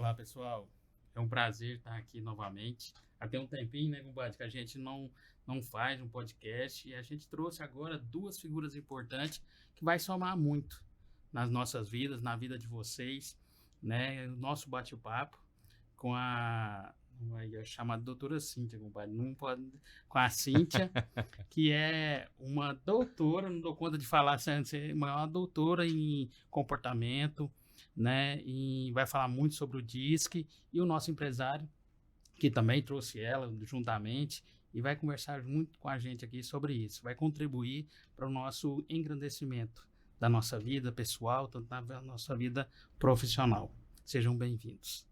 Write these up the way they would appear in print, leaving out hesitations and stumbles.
Olá, pessoal. É um prazer estar aqui novamente. Até um tempinho, né, compadre, que a gente não faz um podcast e a gente trouxe agora duas figuras importantes que vai somar muito nas nossas vidas, na vida de vocês, né? O nosso bate-papo com a chamada doutora Cíntia, compadre. Não pode, com a Cíntia, que é uma doutora, não dou conta de falar, uma doutora em comportamento, né? E vai falar muito sobre o DISC e o nosso empresário, que também trouxe ela juntamente e vai conversar muito com a gente aqui sobre isso. Vai contribuir para o nosso engrandecimento da nossa vida pessoal, tanto na nossa vida profissional. Sejam bem-vindos.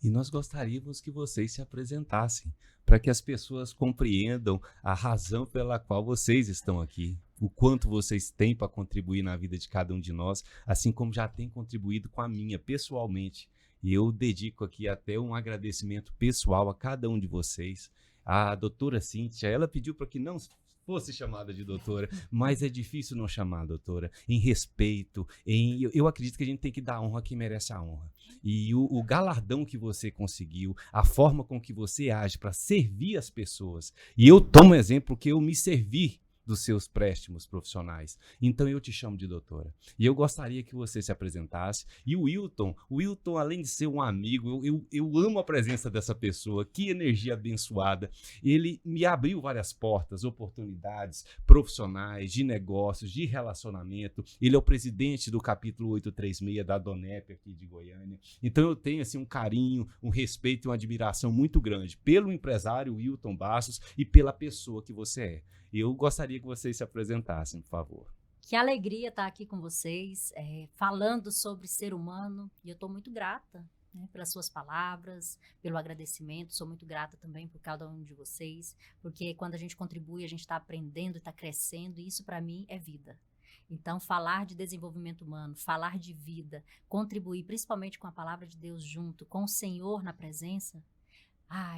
E nós gostaríamos que vocês se apresentassem, para que as pessoas compreendam a razão pela qual vocês estão aqui, o quanto vocês têm para contribuir na vida de cada um de nós, assim como já têm contribuído com a minha pessoalmente. E eu dedico aqui até um agradecimento pessoal a cada um de vocês. A doutora Cíntia, ela pediu para que não fosse chamada de doutora, mas é difícil não chamar doutora, em respeito, eu acredito que a gente tem que dar honra a quem merece a honra. E o galardão que você conseguiu, a forma com que você age para servir as pessoas, e eu tomo exemplo que eu me servi dos seus préstimos profissionais. Então eu te chamo de doutora. E eu gostaria que você se apresentasse. E o Wilton, além de ser um amigo, eu amo a presença dessa pessoa, que energia abençoada. Ele me abriu várias portas, oportunidades profissionais, de negócios, de relacionamento. Ele é o presidente do capítulo 836 da Donep aqui de Goiânia. Então eu tenho assim, um carinho, um respeito e uma admiração muito grande pelo empresário Wilton Bastos e pela pessoa que você é. Eu gostaria que vocês se apresentassem, por favor. Que alegria estar aqui com vocês, falando sobre ser humano, e eu estou muito grata, né, pelas suas palavras, pelo agradecimento, sou muito grata também por cada um de vocês, porque quando a gente contribui, a gente está aprendendo, está crescendo, e isso para mim é vida. Então, falar de desenvolvimento humano, falar de vida, contribuir principalmente com a palavra de Deus junto, com o Senhor na presença,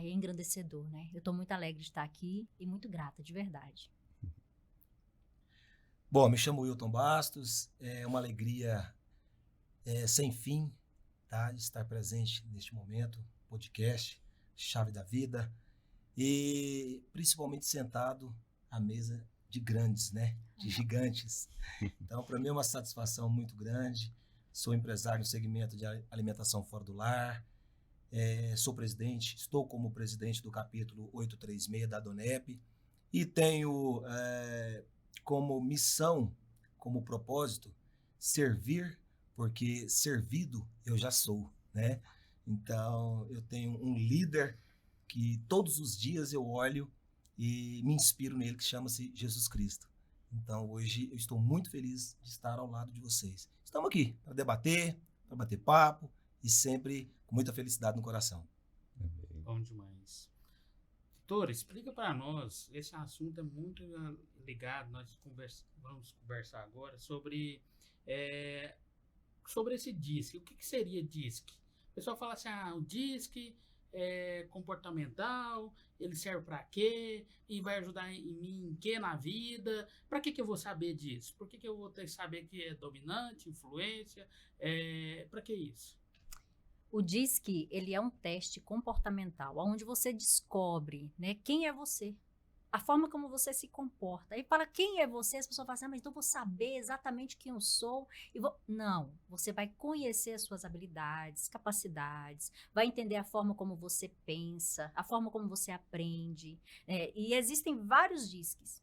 é engrandecedor, né? Eu estou muito alegre de estar aqui e muito grata, de verdade. Bom, me chamo Wilton Bastos, é uma alegria sem fim, tá, de estar presente neste momento, podcast, Chave da Vida, e principalmente sentado à mesa de grandes, né, de gigantes. Então, para mim é uma satisfação muito grande. Sou empresário no segmento de alimentação fora do lar, estou como presidente do capítulo 836 da Donep e tenho como missão, como propósito, servir, porque servido eu já sou, né? Então, eu tenho um líder que todos os dias eu olho e me inspiro nele, que chama-se Jesus Cristo. Então, hoje eu estou muito feliz de estar ao lado de vocês. Estamos aqui para debater, para bater papo e sempre com muita felicidade no coração. Bom demais. Doutor, explica para nós, esse assunto é muito ligado, nós vamos conversar agora sobre esse DISC. O que seria DISC? O pessoal fala assim, o DISC é comportamental, ele serve para quê? E vai ajudar em mim em quê na vida? Para que eu vou saber disso? Por que eu vou ter que saber que é dominante, influência? Para que isso? O DISC, ele é um teste comportamental, onde você descobre, né, quem é você, a forma como você se comporta. Aí para quem é você, as pessoas falam assim, mas então eu vou saber exatamente quem eu sou. Não, você vai conhecer as suas habilidades, capacidades, vai entender a forma como você pensa, a forma como você aprende. E existem vários DISCs,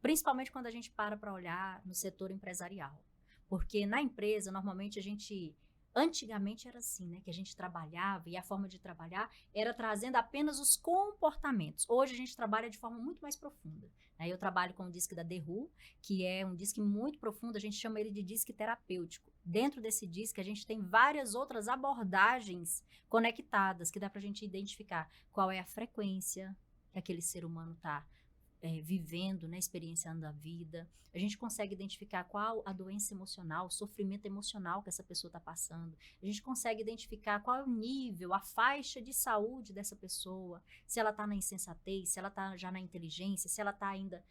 principalmente quando a gente para olhar no setor empresarial. Porque na empresa, normalmente antigamente era assim, né? Que a gente trabalhava e a forma de trabalhar era trazendo apenas os comportamentos. Hoje a gente trabalha de forma muito mais profunda. Né? Eu trabalho com o DISC da Derru, que é um DISC muito profundo, a gente chama ele de DISC terapêutico. Dentro desse DISC a gente tem várias outras abordagens conectadas, que dá pra gente identificar qual é a frequência que aquele ser humano está vivendo, né, experienciando a vida. A gente consegue identificar qual a doença emocional, o sofrimento emocional que essa pessoa está passando. A gente consegue identificar qual é o nível, a faixa de saúde dessa pessoa, se ela está na insensatez, se ela está já na inteligência, se ela está ainda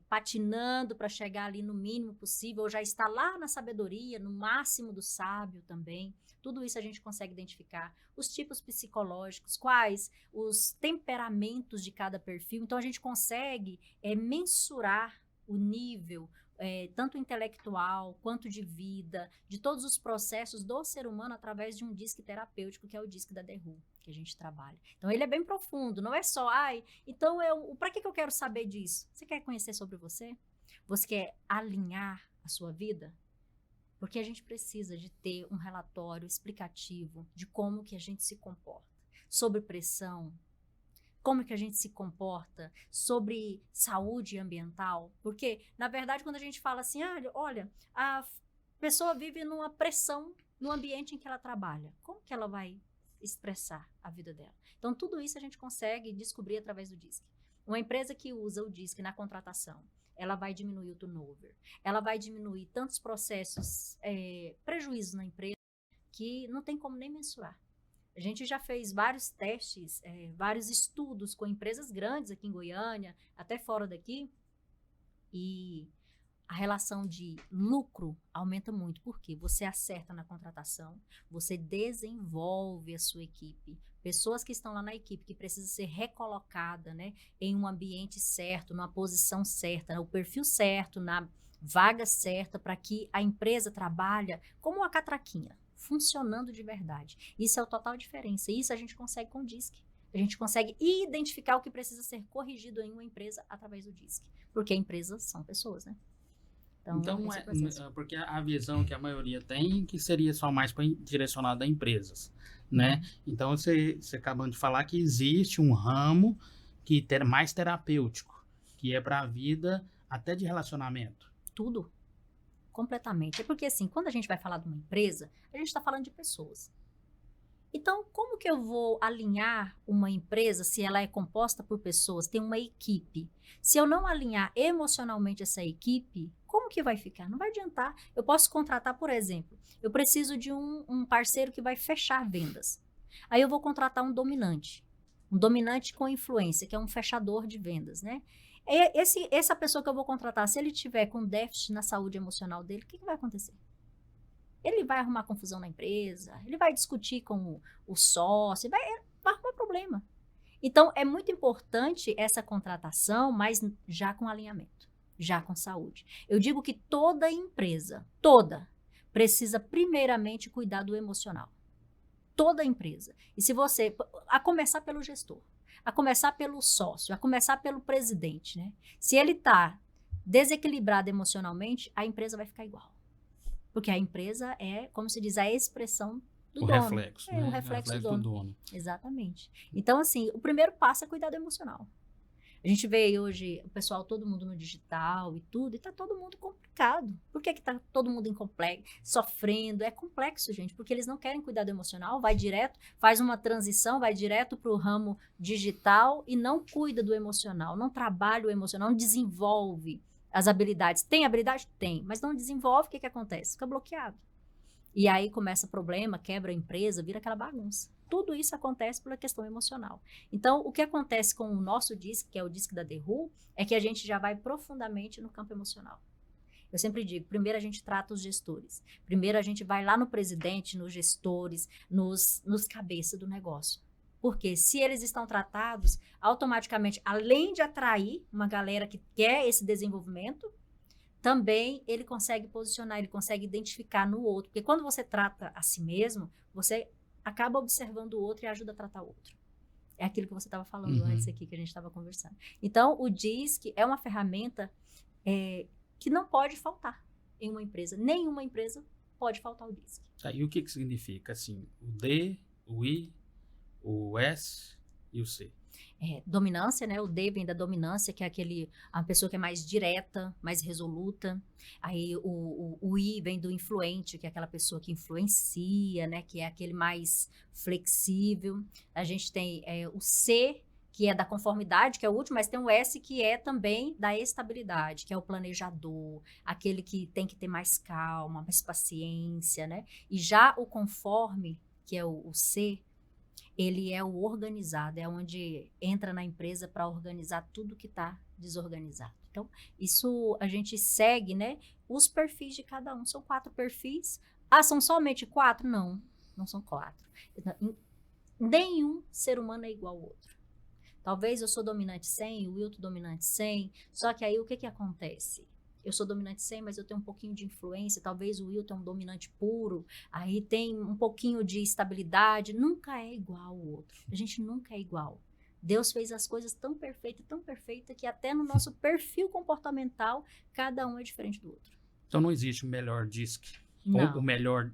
patinando para chegar ali no mínimo possível, ou já está lá na sabedoria, no máximo do sábio também. Tudo isso a gente consegue identificar. Os tipos psicológicos, quais os temperamentos de cada perfil. Então, a gente consegue mensurar o nível, tanto intelectual quanto de vida, de todos os processos do ser humano através de um DISC terapêutico, que é o DISC da DERU, que a gente trabalha. Então, ele é bem profundo, não é só, então, para que eu quero saber disso? Você quer conhecer sobre você? Você quer alinhar a sua vida? Porque a gente precisa de ter um relatório explicativo de como que a gente se comporta, sobre pressão, como que a gente se comporta, sobre saúde ambiental. Porque, na verdade, quando a gente fala assim, olha, a pessoa vive numa pressão no ambiente em que ela trabalha, como que ela vai expressar a vida dela? Então, tudo isso a gente consegue descobrir através do DISC. Uma empresa que usa o DISC na contratação, ela vai diminuir o turnover, ela vai diminuir tantos processos, prejuízos na empresa, que não tem como nem mensurar. A gente já fez vários testes, vários estudos com empresas grandes aqui em Goiânia, até fora daqui, e a relação de lucro aumenta muito, porque você acerta na contratação, você desenvolve a sua equipe. Pessoas que estão lá na equipe, que precisam ser recolocadas, né, em um ambiente certo, numa posição certa, no perfil certo, na vaga certa, para que a empresa trabalhe como uma catraquinha, funcionando de verdade. Isso é a total diferença. Isso a gente consegue com o DISC. A gente consegue identificar o que precisa ser corrigido em uma empresa através do DISC. Porque empresas são pessoas, né? Então porque a visão que a maioria tem, que seria só mais direcionada a empresas, né? Então, você acabou de falar que existe um ramo que é mais terapêutico, que é para a vida até de relacionamento. Tudo. Completamente. É porque, assim, quando a gente vai falar de uma empresa, a gente está falando de pessoas. Então, como que eu vou alinhar uma empresa se ela é composta por pessoas, tem uma equipe? Se eu não alinhar emocionalmente essa equipe, como que vai ficar? Não vai adiantar. Eu posso contratar, por exemplo, eu preciso de um parceiro que vai fechar vendas. Aí eu vou contratar um dominante com influência, que é um fechador de vendas, né? Essa pessoa que eu vou contratar, se ele tiver com déficit na saúde emocional dele, o que vai acontecer? Ele vai arrumar confusão na empresa, ele vai discutir com o sócio, vai arrumar problema. Então, é muito importante essa contratação, mas já com alinhamento, já com saúde. Eu digo que toda empresa, precisa primeiramente cuidar do emocional. Toda empresa. E se você, a começar pelo gestor, a começar pelo sócio, a começar pelo presidente, né? Se ele está desequilibrado emocionalmente, a empresa vai ficar igual. Porque a empresa é, como se diz, a expressão do dono. Reflexo, né? O reflexo do dono. dono. Exatamente. Então, assim, o primeiro passo é cuidar do emocional. A gente vê hoje o pessoal, todo mundo no digital e tudo, e tá todo mundo complicado. Por que tá todo mundo sofrendo? É complexo, gente, porque eles não querem cuidar do emocional, vai direto, faz uma transição, vai direto pro ramo digital e não cuida do emocional, não trabalha o emocional, não desenvolve as habilidades. Tem habilidade? Tem, mas não desenvolve, o que acontece? Fica bloqueado. E aí começa problema, quebra a empresa, vira aquela bagunça. Tudo isso acontece pela questão emocional. Então, o que acontece com o nosso DISC, que é o DISC da DERU, é que a gente já vai profundamente no campo emocional. Eu sempre digo, primeiro a gente trata os gestores. Primeiro a gente vai lá no presidente, nos gestores, nos cabeças do negócio. Porque se eles estão tratados, automaticamente, além de atrair uma galera que quer esse desenvolvimento, também ele consegue posicionar, ele consegue identificar no outro. Porque quando você trata a si mesmo, você acaba observando o outro e ajuda a tratar o outro. É aquilo que você estava falando antes aqui, que a gente estava conversando. Então, o DISC é uma ferramenta que não pode faltar em uma empresa. Nenhuma empresa pode faltar o DISC. Tá, e o que significa, assim, o D, o I, o S e o C? Dominância, né? O D vem da dominância, que é a pessoa que é mais direta, mais resoluta. Aí o I vem do influente, que é aquela pessoa que influencia, né? Que é aquele mais flexível. A gente tem o C, que é da conformidade, que é o último, mas tem o S, que é também da estabilidade, que é o planejador, aquele que tem que ter mais calma, mais paciência, né? E já o conforme, que é o C, ele é o organizado, é onde entra na empresa para organizar tudo que está desorganizado. Então, isso a gente segue, né? Os perfis de cada um. São 4 perfis. Ah, são somente 4? Não, não são 4. Nenhum ser humano é igual ao outro. Talvez eu sou dominante 100, o Wilton dominante 100, só que aí o que acontece? Eu sou dominante 100, mas eu tenho um pouquinho de influência, talvez o Wilton é um dominante puro, aí tem um pouquinho de estabilidade, nunca é igual ao outro, a gente nunca é igual. Deus fez as coisas tão perfeita, que até no nosso perfil comportamental, cada um é diferente do outro. Então não existe o melhor DISC. Não. Ou o melhor,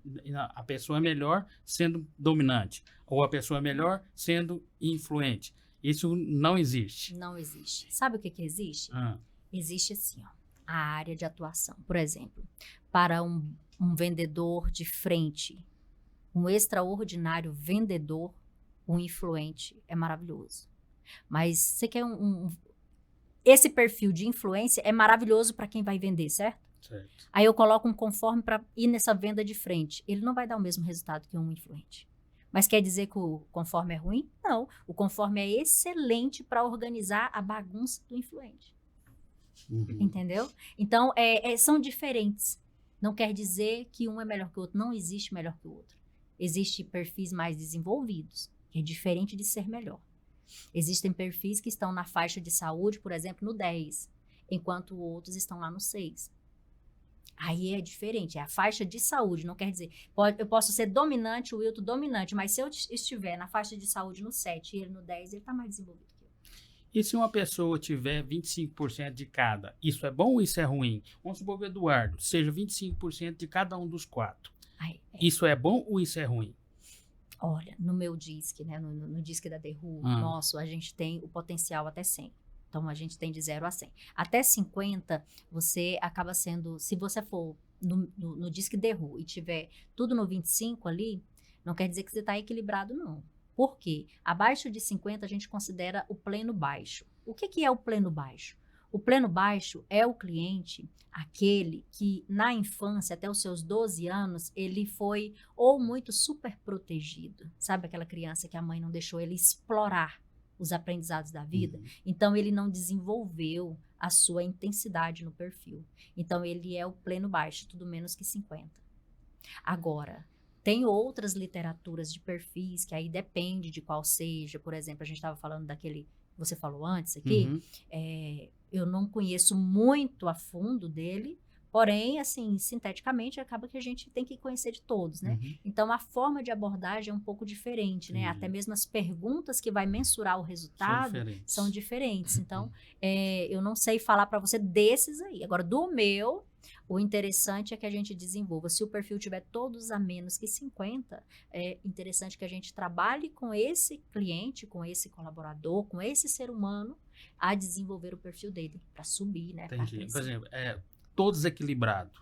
a pessoa é melhor sendo dominante, ou a pessoa é melhor sendo influente. Isso não existe. Não existe. Sabe o que existe? Existe assim, ó, a área de atuação. Por exemplo, para um vendedor de frente, um extraordinário vendedor, um influente é maravilhoso. Mas você quer esse perfil de influência é maravilhoso para quem vai vender, certo? Certo. Aí eu coloco um conforme para ir nessa venda de frente. Ele não vai dar o mesmo resultado que um influente. Mas quer dizer que o conforme é ruim? Não. O conforme é excelente para organizar a bagunça do influente. Entendeu? Então, são diferentes. Não quer dizer que um é melhor que o outro. Não existe melhor que o outro. Existem perfis mais desenvolvidos, que é diferente de ser melhor. Existem perfis que estão na faixa de saúde, por exemplo, no 10, enquanto outros estão lá no 6. Aí é diferente, é a faixa de saúde, não quer dizer, eu posso ser dominante, o Wilton dominante, mas se eu estiver na faixa de saúde no 7 e ele no 10, ele está mais desenvolvido que eu. E se uma pessoa tiver 25% de cada, isso é bom ou isso é ruim? Vamos supor que o Eduardo seja 25% de cada um dos 4. Isso é bom ou isso é ruim? Olha, no meu DISC, né, no DISC da Derru, nosso, a gente tem o potencial até 100. Então, a gente tem de 0 a 100. Até 50, você acaba sendo... Se você for no DISC Derru e tiver tudo no 25 ali, não quer dizer que você está equilibrado, não. Por quê? Abaixo de 50, a gente considera o pleno baixo. O que é o pleno baixo? O pleno baixo é o cliente, aquele que na infância, até os seus 12 anos, ele foi ou muito super protegido. Sabe aquela criança que a mãe não deixou ele explorar os aprendizados da vida? Então, ele não desenvolveu a sua intensidade no perfil. Então, ele é o pleno baixo, tudo menos que 50. Agora, tem outras literaturas de perfis que aí depende de qual seja. Por exemplo, a gente estava falando daquele que você falou antes aqui. Eu não conheço muito a fundo dele, porém, assim, sinteticamente, acaba que a gente tem que conhecer de todos, né? Então, a forma de abordagem é um pouco diferente, né? Até mesmo as perguntas que vai mensurar o resultado são diferentes. Então, eu não sei falar para você desses aí. Agora, do meu, o interessante é que a gente desenvolva. Se o perfil tiver todos a menos que 50, é interessante que a gente trabalhe com esse cliente, com esse colaborador, com esse ser humano, a desenvolver o perfil dele, para subir, né? Entendi. Por exemplo, todos equilibrados.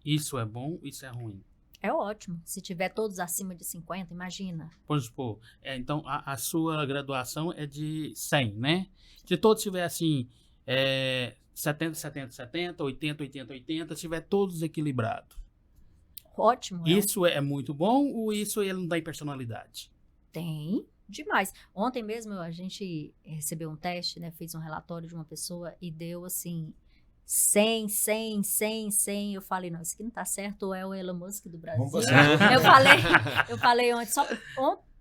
Isso é bom, isso é ruim? É ótimo. Se tiver todos acima de 50, imagina. Por exemplo, então a sua graduação é de 100, né? Se todos tiver assim, 70, 70, 70, 80, 80, 80, se tiver todos equilibrados. Ótimo. Isso é muito bom ou isso ele não tem personalidade? Tem. Demais. Ontem mesmo a gente recebeu um teste, né? Fez um relatório de uma pessoa e deu assim 100, 100, 100, 100. Eu falei, não, isso aqui não tá certo, ou é o Elon Musk do Brasil. Eu falei ontem,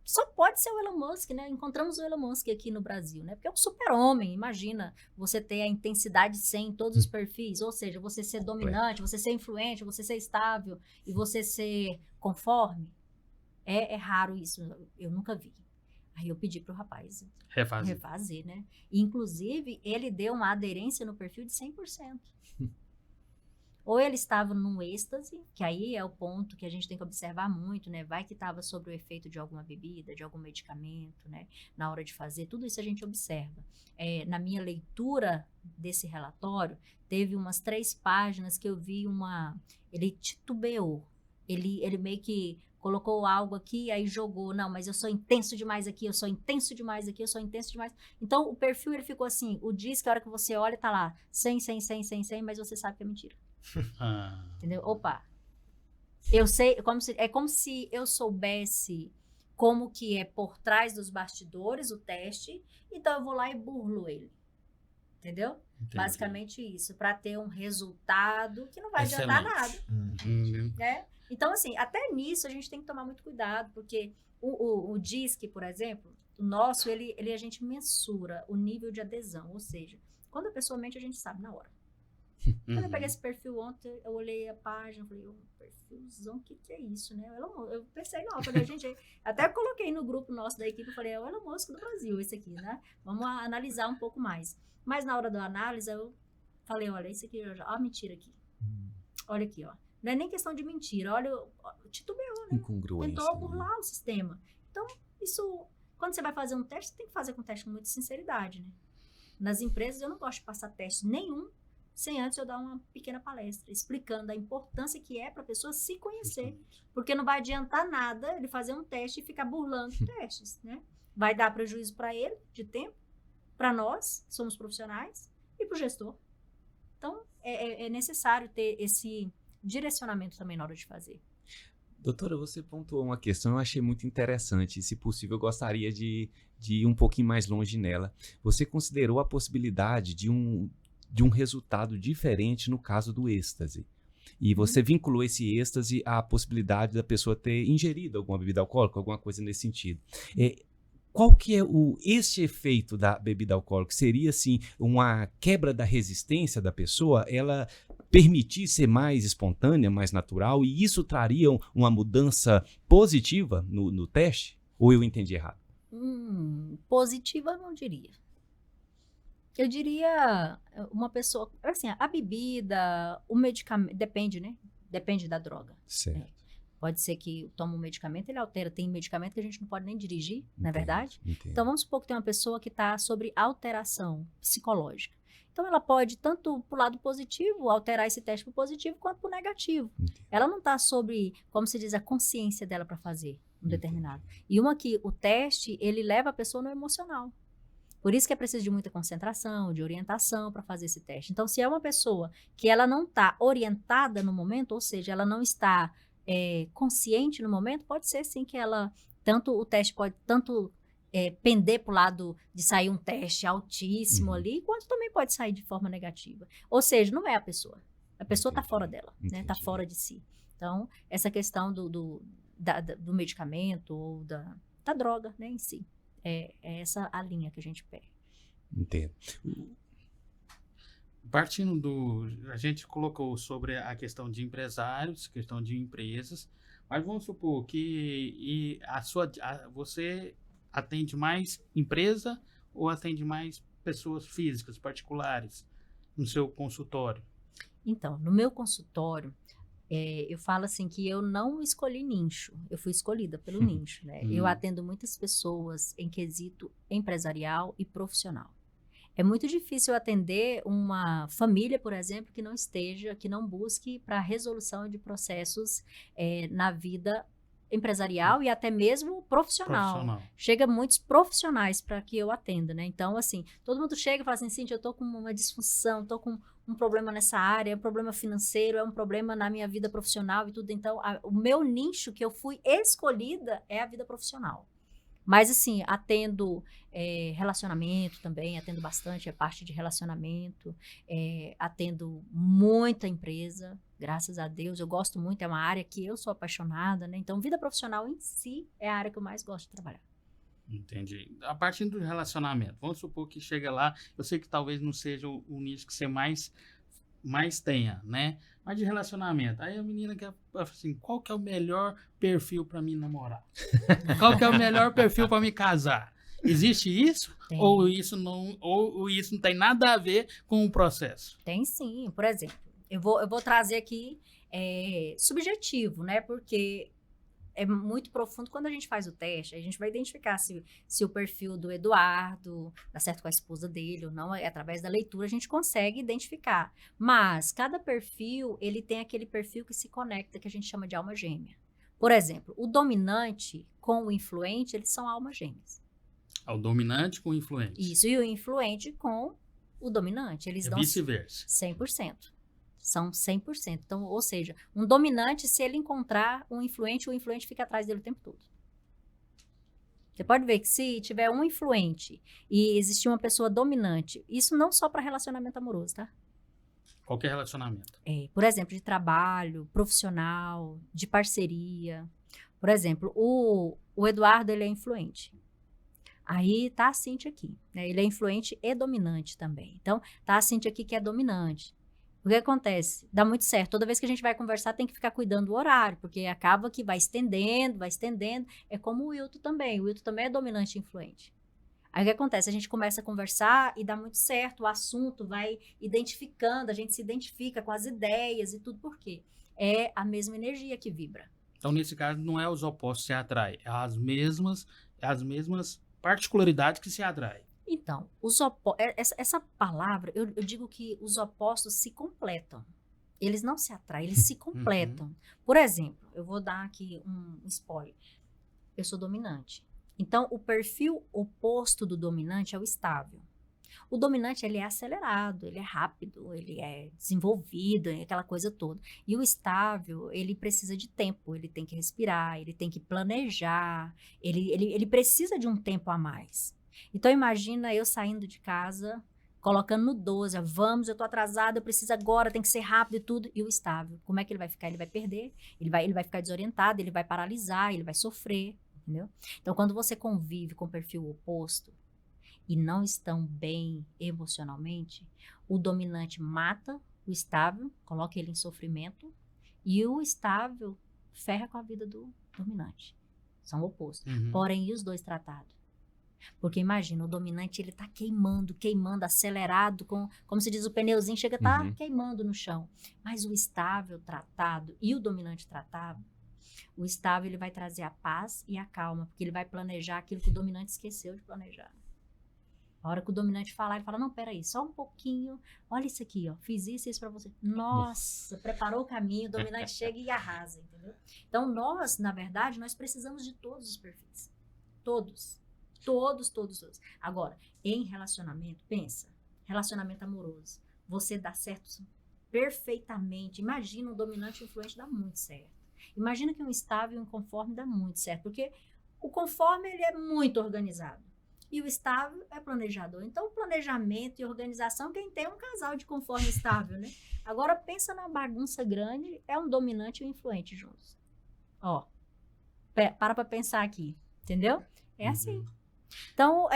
só pode ser o Elon Musk, né? Encontramos o Elon Musk aqui no Brasil, né? Porque é um super-homem. Imagina você ter a intensidade 100 em todos os perfis, ou seja, você ser dominante, você ser influente, você ser estável e você ser conforme. É raro isso, eu nunca vi. Aí eu pedi pro rapaz refazer, né? Inclusive, ele deu uma aderência no perfil de 100%. Ou ele estava num êxtase, que aí é o ponto que a gente tem que observar muito, né? Vai que estava sob o efeito de alguma bebida, de algum medicamento, né? Na hora de fazer, tudo isso a gente observa. Na minha leitura desse relatório, teve umas 3 páginas que eu vi ele titubeou. Ele meio que colocou algo aqui, aí jogou, não, mas eu sou intenso demais aqui, eu sou intenso demais aqui, eu sou intenso demais. Então, o perfil, ele ficou assim, o DISC, a hora que você olha, tá lá, 100, 100, 100, 100, 100, mas você sabe que é mentira. Entendeu? Opa, eu sei, é como se eu soubesse como que é por trás dos bastidores o teste, então eu vou lá e burlo ele. Entendeu? Entendi. Basicamente isso, para ter um resultado que não vai adiantar nada. Né? Então, assim, até nisso a gente tem que tomar muito cuidado, porque o DISC, por exemplo, o nosso, ele a gente mensura o nível de adesão, ou seja, quando a pessoa mente, a gente sabe na hora. Quando eu peguei esse perfil ontem, eu olhei a página, falei, perfilzão, o que é isso, né? Eu pensei, não, falei, gente, até coloquei no grupo nosso da equipe, falei, é o Elon Musk do Brasil, esse aqui, né? Vamos analisar um pouco mais. Mas na hora da análise, eu falei, olha, isso aqui, ó, a mentira aqui. Olha aqui, ó. Não é nem questão de mentira, olha, titubeou, né? Incongruência. Tentou burlar o sistema. Então, isso, quando você vai fazer um teste, você tem que fazer com um teste com muita sinceridade, né? Nas empresas, eu não gosto de passar teste nenhum sem antes eu dar uma pequena palestra, explicando a importância que é para a pessoa se conhecer. Porque não vai adiantar nada ele fazer um teste e ficar burlando testes, né? Vai dar prejuízo para ele, de tempo, para nós, que somos profissionais, e para o gestor. Então, é necessário ter esse direcionamento também na hora de fazer. Doutora, você pontuou uma questão que eu achei muito interessante, e se possível eu gostaria de ir um pouquinho mais longe nela. Você considerou a possibilidade de um resultado diferente no caso do êxtase. E você vinculou esse êxtase à possibilidade da pessoa ter ingerido alguma bebida alcoólica, alguma coisa nesse sentido. Qual que é este efeito da bebida alcoólica? Seria, assim, uma quebra da resistência da pessoa? Ela permitir ser mais espontânea, mais natural? E isso traria uma mudança positiva no teste? Ou eu entendi errado? Positiva eu não diria. Eu diria uma pessoa, assim, a bebida, o medicamento, depende, né? Depende da droga. Certo. Pode ser que toma um medicamento, ele altera. Tem medicamento que a gente não pode nem dirigir, não é verdade? Entendo. Então, vamos supor que tem uma pessoa que está sobre alteração psicológica. Então, ela pode, tanto para o lado positivo, alterar esse teste para o positivo, quanto para o negativo. Entendo. Ela não está sobre, como se diz, a consciência dela para fazer um determinado. E uma que o teste, ele leva a pessoa no emocional. Por isso que é preciso de muita concentração, de orientação para fazer esse teste. Então, se é uma pessoa que ela não está orientada no momento, ou seja, ela não está consciente no momento, pode ser sim que ela, o teste pode pender para o lado de sair um teste altíssimo ali, quanto também pode sair de forma negativa. Ou seja, não é a pessoa está fora dela, né? Está fora de si. Então, essa questão do medicamento ou da droga, né, em si. É essa a linha que a gente pega. Entendo. Partindo a gente colocou sobre a questão de empresários, questão de empresas, mas vamos supor que você atende mais empresa ou atende mais pessoas físicas, particulares, no seu consultório? Então, no meu consultório, eu falo assim que eu não escolhi nicho, eu fui escolhida pelo nicho, né? Eu atendo muitas pessoas em quesito empresarial e profissional. É muito difícil atender uma família, por exemplo, que não busque para a resolução de processos na vida empresarial e até mesmo profissional. Chega muitos profissionais para que eu atenda, né? Então, assim, todo mundo chega e fala assim, Cíntia, eu tô com uma disfunção, tô com um problema nessa área, é um problema financeiro, é um problema na minha vida profissional e tudo. Então, o meu nicho que eu fui escolhida é a vida profissional. Mas, assim, atendo relacionamento também, atendo bastante a parte de relacionamento, atendo muita empresa, graças a Deus, eu gosto muito, é uma área que eu sou apaixonada, né? Então, vida profissional em si é a área que eu mais gosto de trabalhar. Entendi. A partir do relacionamento, vamos supor que chega lá, eu sei que talvez não seja o nicho que você mais tenha, né? Mas de relacionamento, aí a menina quer assim, qual que é o melhor perfil para me namorar? Qual que é o melhor perfil para me casar? Existe isso? Tem. Ou isso não tem nada a ver com o processo? Tem sim, por exemplo, eu vou trazer aqui subjetivo, né? Porque é muito profundo. Quando a gente faz o teste, a gente vai identificar se o perfil do Eduardo dá certo com a esposa dele ou não. Através da leitura a gente consegue identificar. Mas cada perfil, ele tem aquele perfil que se conecta, que a gente chama de alma gêmea. Por exemplo, o dominante com o influente, eles são almas gêmeas. O dominante com o influente. Isso, e o influente com o dominante. Eles É dão vice-versa. 100%. São 100%. Então, ou seja, um dominante, se ele encontrar um influente, o influente fica atrás dele o tempo todo. Você pode ver que se tiver um influente e existir uma pessoa dominante, isso não só para relacionamento amoroso, tá? Qualquer relacionamento. Por exemplo, de trabalho, profissional, de parceria. Por exemplo, o Eduardo, ele é influente. Aí tá a Cíntia aqui, né? Ele é influente e dominante também. Então, tá a Cíntia aqui que é dominante. O que acontece? Dá muito certo. Toda vez que a gente vai conversar, tem que ficar cuidando do horário, porque acaba que vai estendendo, vai estendendo. É como o Wilton também. O Wilton também é dominante e influente. Aí o que acontece? A gente começa a conversar e dá muito certo, o assunto vai identificando, a gente se identifica com as ideias e tudo. Por quê? É a mesma energia que vibra. Então, nesse caso, não é os opostos que se atraem, é as mesmas particularidades que se atraem. Então, essa palavra, eu digo que os opostos se completam. Eles não se atraem, eles se completam. Por exemplo, eu vou dar aqui um spoiler. Eu sou dominante. Então, o perfil oposto do dominante é o estável. O dominante, ele é acelerado, ele é rápido, ele é desenvolvido, aquela coisa toda. E o estável, ele precisa de tempo, ele tem que respirar, ele tem que planejar, ele precisa de um tempo a mais. Então, imagina eu saindo de casa, colocando no 12, vamos, eu tô atrasada, eu preciso agora, tem que ser rápido e tudo. E o estável, como é que ele vai ficar? Ele vai perder, ele vai ficar desorientado, ele vai paralisar, ele vai sofrer, entendeu? Então, quando você convive com o perfil oposto e não estão bem emocionalmente, o dominante mata o estável, coloca ele em sofrimento, e o estável ferra com a vida do dominante. São opostos. Porém, e os dois tratados? Porque imagina, o dominante, ele tá queimando, acelerado, como se diz, o pneuzinho chega a tá queimando no chão. Mas o estável tratado e o dominante tratado, o estável, ele vai trazer a paz e a calma, porque ele vai planejar aquilo que o dominante esqueceu de planejar. A hora que o dominante falar, ele fala, não, peraí, só um pouquinho, olha isso aqui, ó, fiz isso pra você. Nossa, preparou o caminho, o dominante chega e arrasa, entendeu? Então, nós, na verdade, nós precisamos de todos os perfis. Todos. Agora, em relacionamento, pensa, relacionamento amoroso, você dá certo perfeitamente. Imagina um dominante e um influente dá muito certo. Imagina que um estável e um conforme dá muito certo, porque o conforme, ele é muito organizado e o estável é planejador. Então, planejamento e organização, quem tem é um casal de conforme estável, né? Agora, pensa na bagunça grande, é um dominante e um influente juntos. Ó, para pensar aqui, entendeu? É assim. Então,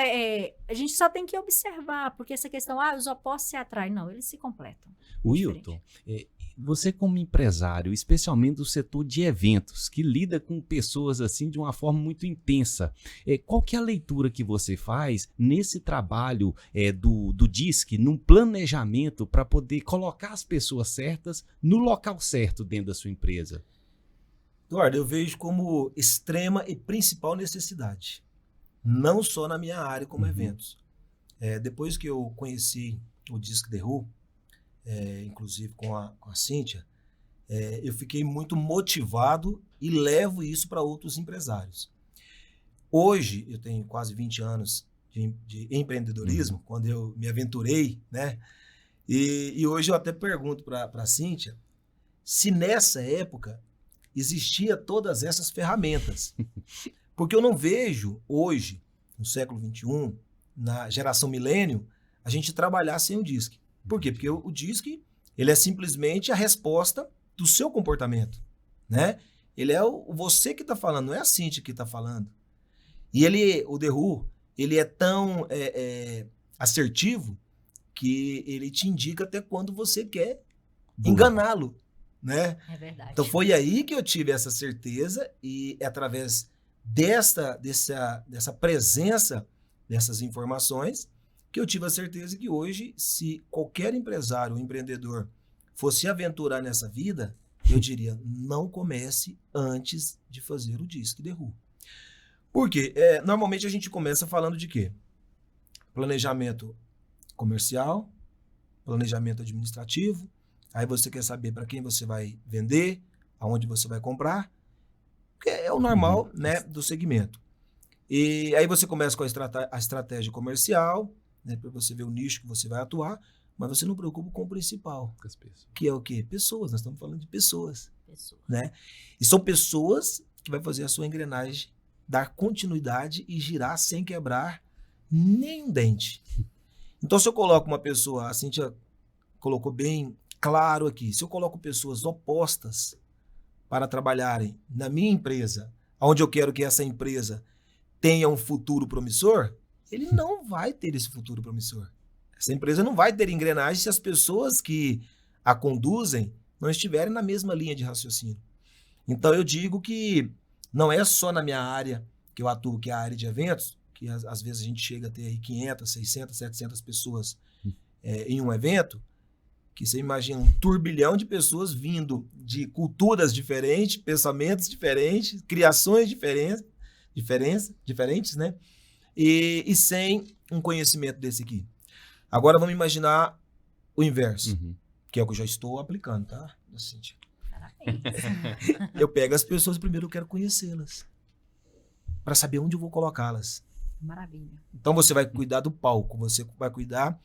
a gente só tem que observar, porque essa questão, os opostos se atraem. Não, eles se completam. Wilton, você como empresário, especialmente do setor de eventos, que lida com pessoas assim de uma forma muito intensa, qual que é a leitura que você faz nesse trabalho do DISC, num planejamento para poder colocar as pessoas certas no local certo dentro da sua empresa? Eduardo, eu vejo como extrema e principal necessidade. Não só na minha área como eventos. Depois que eu conheci o DISC The Who, inclusive com a Cíntia, eu fiquei muito motivado e levo isso para outros empresários. Hoje, eu tenho quase 20 anos de empreendedorismo, quando eu me aventurei, né? E hoje eu até pergunto para a Cíntia se nessa época existia todas essas ferramentas. Porque eu não vejo hoje, no século XXI, na geração milênio, a gente trabalhar sem o DISC. Por quê? Porque o DISC, ele é simplesmente a resposta do seu comportamento, né? Ele é você que está falando, não é a Cíntia que está falando. E o The Who, ele é tão assertivo que ele te indica até quando você quer enganá-lo, né? É verdade. Então foi aí que eu tive essa certeza e é através dessa presença dessas informações que eu tive a certeza que hoje, se qualquer empresário ou empreendedor fosse aventurar nessa vida, eu diria, não comece antes de fazer o DISC The Who. Por quê? Normalmente a gente começa falando de quê? Planejamento comercial, planejamento administrativo, aí você quer saber para quem você vai vender, aonde você vai comprar, Porque é o normal, né, do segmento. E aí você começa com a estratégia comercial, né, para você ver o nicho que você vai atuar, mas você não preocupa com o principal, Com as pessoas. que é o quê? Pessoas, nós estamos falando de pessoas, Pessoa. né? E são pessoas que vai fazer a sua engrenagem dar continuidade e girar sem quebrar nem um dente. Então, se eu coloco uma pessoa, a Cíntia colocou bem claro aqui, se eu coloco pessoas opostas para trabalharem na minha empresa, onde eu quero que essa empresa tenha um futuro promissor, ele não vai ter esse futuro promissor. Essa empresa não vai ter engrenagem se as pessoas que a conduzem não estiverem na mesma linha de raciocínio. Então, eu digo que não é só na minha área que eu atuo, que é a área de eventos, que às vezes a gente chega a ter aí 500, 600, 700 pessoas em um evento, que você imagina um turbilhão de pessoas vindo de culturas diferentes, pensamentos diferentes, criações diferentes, né? E sem um conhecimento desse aqui. Agora vamos imaginar o inverso, que é o que eu já estou aplicando, tá? Cíntia. Eu pego as pessoas, primeiro eu quero conhecê-las, para saber onde eu vou colocá-las. Maravilha. Então você vai cuidar do palco, você vai cuidar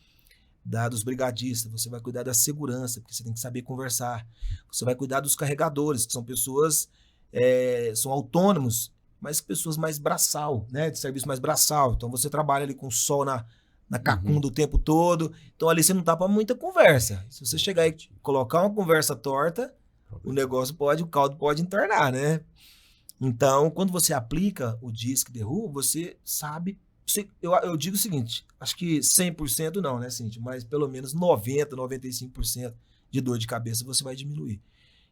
dos brigadistas, você vai cuidar da segurança, porque você tem que saber conversar. Você vai cuidar dos carregadores, que são pessoas, são autônomos, mas pessoas mais braçal, né? De serviço mais braçal. Então você trabalha ali com o sol na cacunda o tempo todo. Então ali você não tá para muita conversa. Se você chegar e colocar uma conversa torta, o caldo pode entornar, né? Então, quando você aplica o DISC The Who, você sabe. Eu digo o seguinte, acho que 100% não, né, Cíntia? Mas pelo menos 90%, 95% de dor de cabeça você vai diminuir.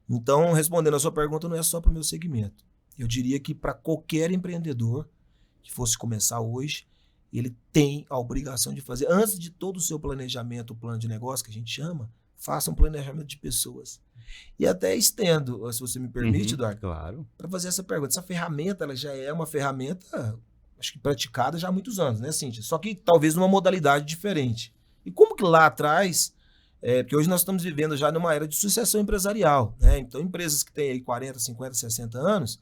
Então, respondendo a sua pergunta, não é só para o meu segmento. Eu diria que para qualquer empreendedor que fosse começar hoje, ele tem a obrigação de fazer, antes de todo o seu planejamento, o plano de negócio que a gente chama, faça um planejamento de pessoas. E até estendo, se você me permite, Eduardo, claro, para fazer essa pergunta. Essa ferramenta, ela já é uma ferramenta, acho que praticada já há muitos anos, né, Cíntia? Só que talvez numa modalidade diferente. E como que lá atrás, porque hoje nós estamos vivendo já numa era de sucessão empresarial, né? Então, empresas que têm aí 40, 50, 60 anos,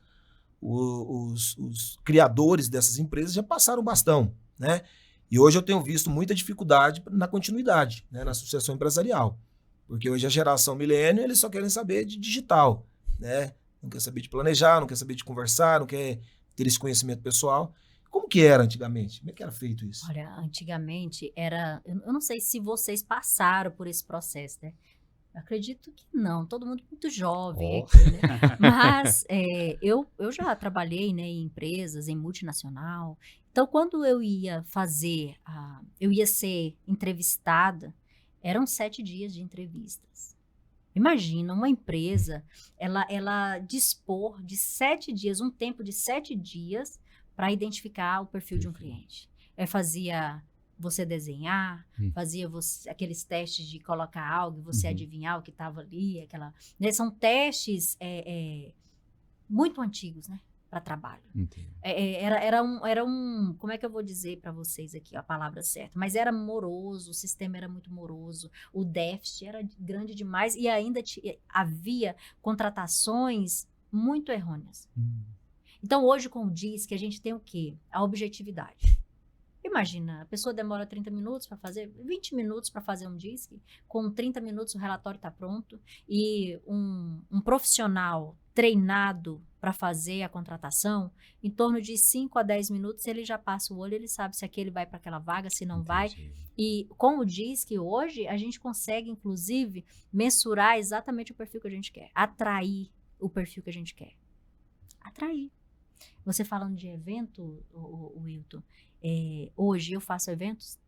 os criadores dessas empresas já passaram o bastão, né? E hoje eu tenho visto muita dificuldade na continuidade, né, na sucessão empresarial. Porque hoje a geração milênio, eles só querem saber de digital, né? Não quer saber de planejar, não quer saber de conversar, não quer ter esse conhecimento pessoal. Como que era antigamente? Como é que era feito isso? Olha, antigamente era... Eu não sei se vocês passaram por esse processo, né? Eu acredito que não. Todo mundo muito jovem aqui, né? Mas eu já trabalhei, né, em empresas, em multinacional. Então, quando eu ia eu ia ser entrevistada, eram 7 dias de entrevistas. Imagina uma empresa, ela dispor de 7 dias, um tempo de 7 dias para identificar o perfil de um cliente. Fazia você desenhar, fazia aqueles testes de colocar algo, você adivinhar o que estava ali, né? São testes muito antigos, né? Para trabalho. Era um, como é que eu vou dizer para vocês aqui a palavra certa? Mas era moroso, o sistema era muito moroso, o déficit era grande demais e ainda havia contratações muito errôneas. Então, hoje, com o DISC, a gente tem o quê? A objetividade. Imagina, a pessoa demora 30 minutos para fazer, 20 minutos para fazer um DISC, com 30 minutos o relatório está pronto e um profissional treinado para fazer a contratação, em torno de 5 a 10 minutos ele já passa o olho, ele sabe se aquele vai para aquela vaga, se não vai. E com o DISC hoje, a gente consegue, inclusive, mensurar exatamente o perfil que a gente quer, atrair o perfil que a gente quer. Atrair. Você falando de evento, Wilton, hoje eu faço eventos,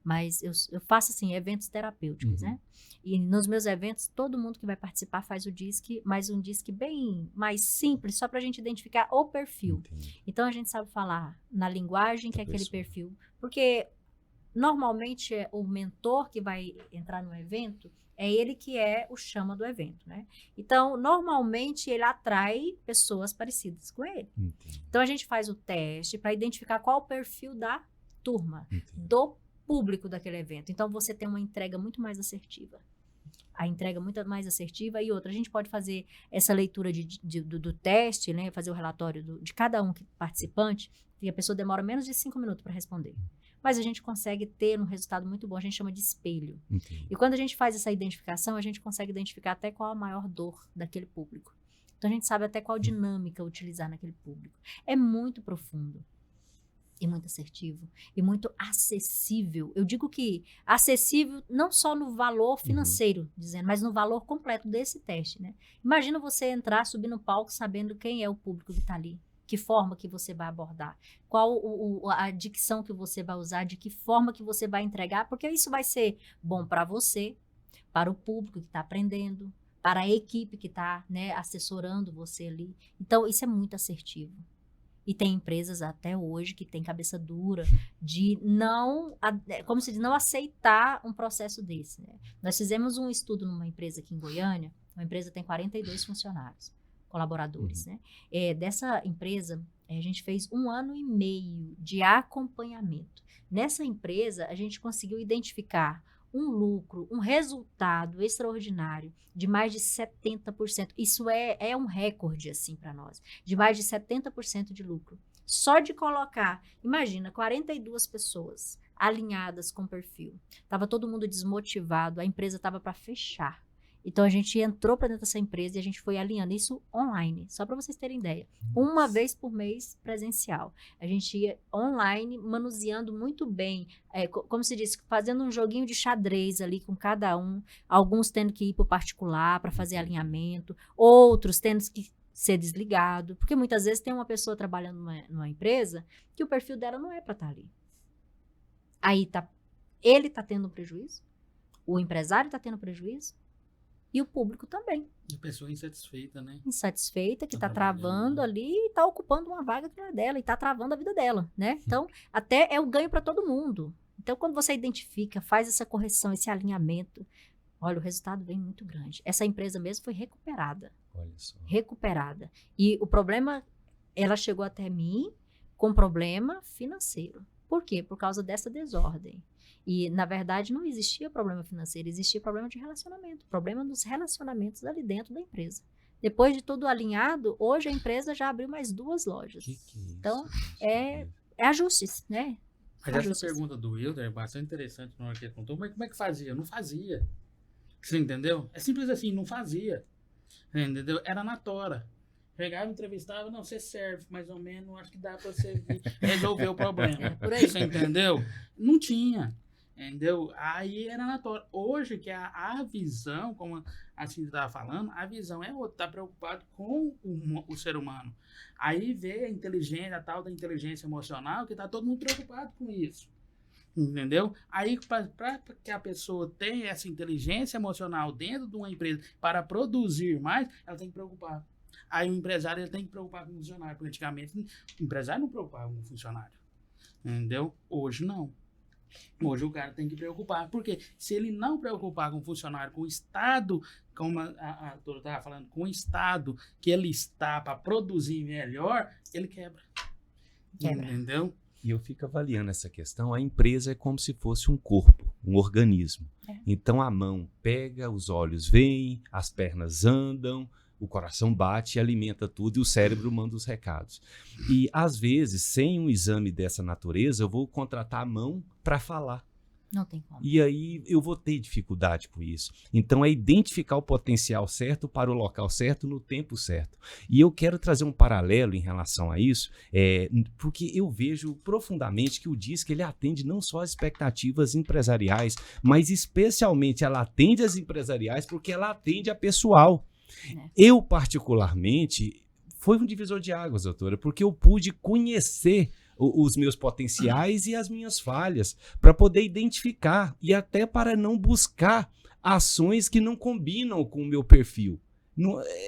mas eu faço assim, eventos terapêuticos, né? E nos meus eventos, todo mundo que vai participar faz o DISC, mas um DISC bem mais simples, só para a gente identificar o perfil. Então a gente sabe falar na linguagem que é aquele perfil, porque normalmente o mentor que vai entrar no evento é ele que é o chama do evento, né? Então, normalmente, ele atrai pessoas parecidas com ele. Então, a gente faz o teste para identificar qual o perfil da turma, do público daquele evento. Então, você tem uma entrega muito mais assertiva. a entrega muito mais assertiva. E outra, a gente pode fazer essa leitura do teste, né? Fazer o relatório de cada um participante, e a pessoa demora menos de 5 minutos para responder. Mas a gente consegue ter um resultado muito bom, a gente chama de espelho. Entendi. E quando a gente faz essa identificação, a gente consegue identificar até qual a maior dor daquele público. Então, a gente sabe até qual dinâmica utilizar naquele público. É muito profundo. E muito assertivo. E muito acessível. Eu digo que acessível não só no valor financeiro, dizendo, mas no valor completo desse teste, né? Imagina você entrar, subir no palco, sabendo quem é o público que está ali. Que forma que você vai abordar, qual a dicção que você vai usar, de que forma que você vai entregar, porque isso vai ser bom para você, para o público que está aprendendo, para a equipe que está, né, assessorando você ali. Então, isso é muito assertivo. E tem empresas até hoje que têm cabeça dura de não, como se diz, não aceitar um processo desse, né? Nós fizemos um estudo numa empresa aqui em Goiânia, uma empresa tem 42 funcionários. Colaboradores, né? Dessa empresa, a gente fez 1 ano e meio de acompanhamento. Nessa empresa, a gente conseguiu identificar um lucro, um resultado extraordinário de mais de 70%. Isso é um recorde, assim, para nós. De mais de 70% de lucro. Só de colocar, imagina, 42 pessoas alinhadas com o perfil. Tava todo mundo desmotivado, a empresa tava para fechar. Então, a gente entrou para dentro dessa empresa e a gente foi alinhando isso online, só para vocês terem ideia. Uma vez por mês, presencial. A gente ia online, manuseando muito bem, como se diz, fazendo um joguinho de xadrez ali com cada um, alguns tendo que ir para o particular para fazer alinhamento, outros tendo que ser desligado, porque muitas vezes tem uma pessoa trabalhando numa empresa que o perfil dela não é para estar ali. Aí, ele está tendo um prejuízo, o empresário está tendo prejuízo, e o público também. E a pessoa insatisfeita, né? Insatisfeita, que está travando ali e está ocupando uma vaga que não é dela e está travando a vida dela, né? Então, até é o ganho para todo mundo. Então, quando você identifica, faz essa correção, esse alinhamento, olha, o resultado vem muito grande. Essa empresa mesmo foi recuperada. Olha só. Recuperada. E o problema, ela chegou até mim com problema financeiro. Por quê? Por causa dessa desordem. E, na verdade, não existia problema financeiro, existia problema de relacionamento, problema dos relacionamentos ali dentro da empresa. Depois de tudo alinhado, hoje a empresa já abriu mais 2 lojas. Que é isso? Então, é ajustes, né? Mas essa pergunta do Wilder é bastante interessante na hora que ele contou. Mas como é que fazia? Não fazia. Você entendeu? É simples assim, não fazia. Entendeu? Era na tora. Chegava, entrevistava, não, você serve, mais ou menos, acho que dá pra você resolver o problema. Por aí. Você entendeu? Não tinha. Entendeu? Aí era na tora. Hoje, que a visão, como a Cindy estava falando, a visão é outra, tá preocupado com o ser humano. Aí vê a inteligência, a tal da inteligência emocional, que tá todo mundo preocupado com isso. Entendeu? Aí, para que a pessoa tenha essa inteligência emocional dentro de uma empresa para produzir mais, ela tem que preocupar. Aí o empresário ele tem que preocupar com o funcionário. Porque antigamente o empresário não preocupava com o funcionário. Entendeu? Hoje não. Hoje o cara tem que preocupar. Porque se ele não preocupar com o funcionário, com o Estado, como a doutora estava falando, com o Estado que ele está para produzir melhor, ele quebra. Entendeu? E eu fico avaliando essa questão. A empresa é como se fosse um corpo, um organismo. Então a mão pega, os olhos veem, as pernas andam, o coração bate e alimenta tudo e o cérebro manda os recados. E às vezes, sem um exame dessa natureza, eu vou contratar a mão para falar. Não tem como. E aí eu vou ter dificuldade com isso. Então é identificar o potencial certo para o local certo no tempo certo. E eu quero trazer um paralelo em relação a isso, porque eu vejo profundamente que o DISC ele atende não só as expectativas empresariais, mas especialmente ela atende as empresariais porque ela atende a pessoal. Eu, particularmente, foi um divisor de águas, doutora, porque eu pude conhecer os meus potenciais e as minhas falhas, para poder identificar e até para não buscar ações que não combinam com o meu perfil.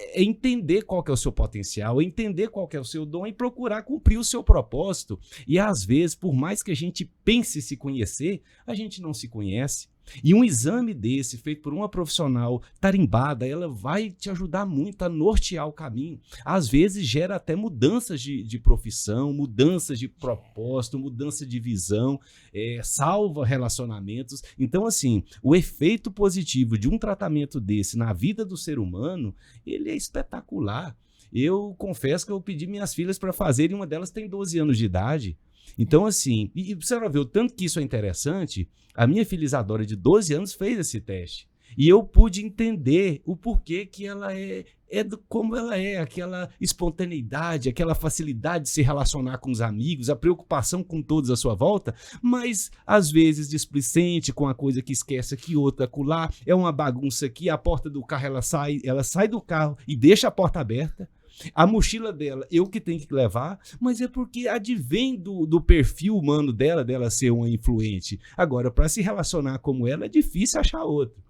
É entender qual que é o seu potencial, é entender qual que é o seu dom e procurar cumprir o seu propósito. E às vezes, por mais que a gente pense se conhecer, a gente não se conhece. E um exame desse, feito por uma profissional tarimbada, ela vai te ajudar muito a nortear o caminho. Às vezes gera até mudanças de profissão, mudanças de propósito, mudança de visão, salva relacionamentos. Então, assim, o efeito positivo de um tratamento desse na vida do ser humano, ele é espetacular. Eu confesso que eu pedi minhas filhas para fazerem, uma delas tem 12 anos de idade. Então, assim, e você vai ver o tanto que isso é interessante. A minha filha Isadora, de 12 anos, fez esse teste. E eu pude entender o porquê que ela como ela é, aquela espontaneidade, aquela facilidade de se relacionar com os amigos, a preocupação com todos à sua volta, mas às vezes displicente com a coisa que esquece aqui, outra acolá, é uma bagunça aqui, a porta do carro, ela sai do carro e deixa a porta aberta. A mochila dela, eu que tenho que levar, mas é porque advém do perfil humano dela ser uma influente. Agora, para se relacionar como ela, é difícil achar outro.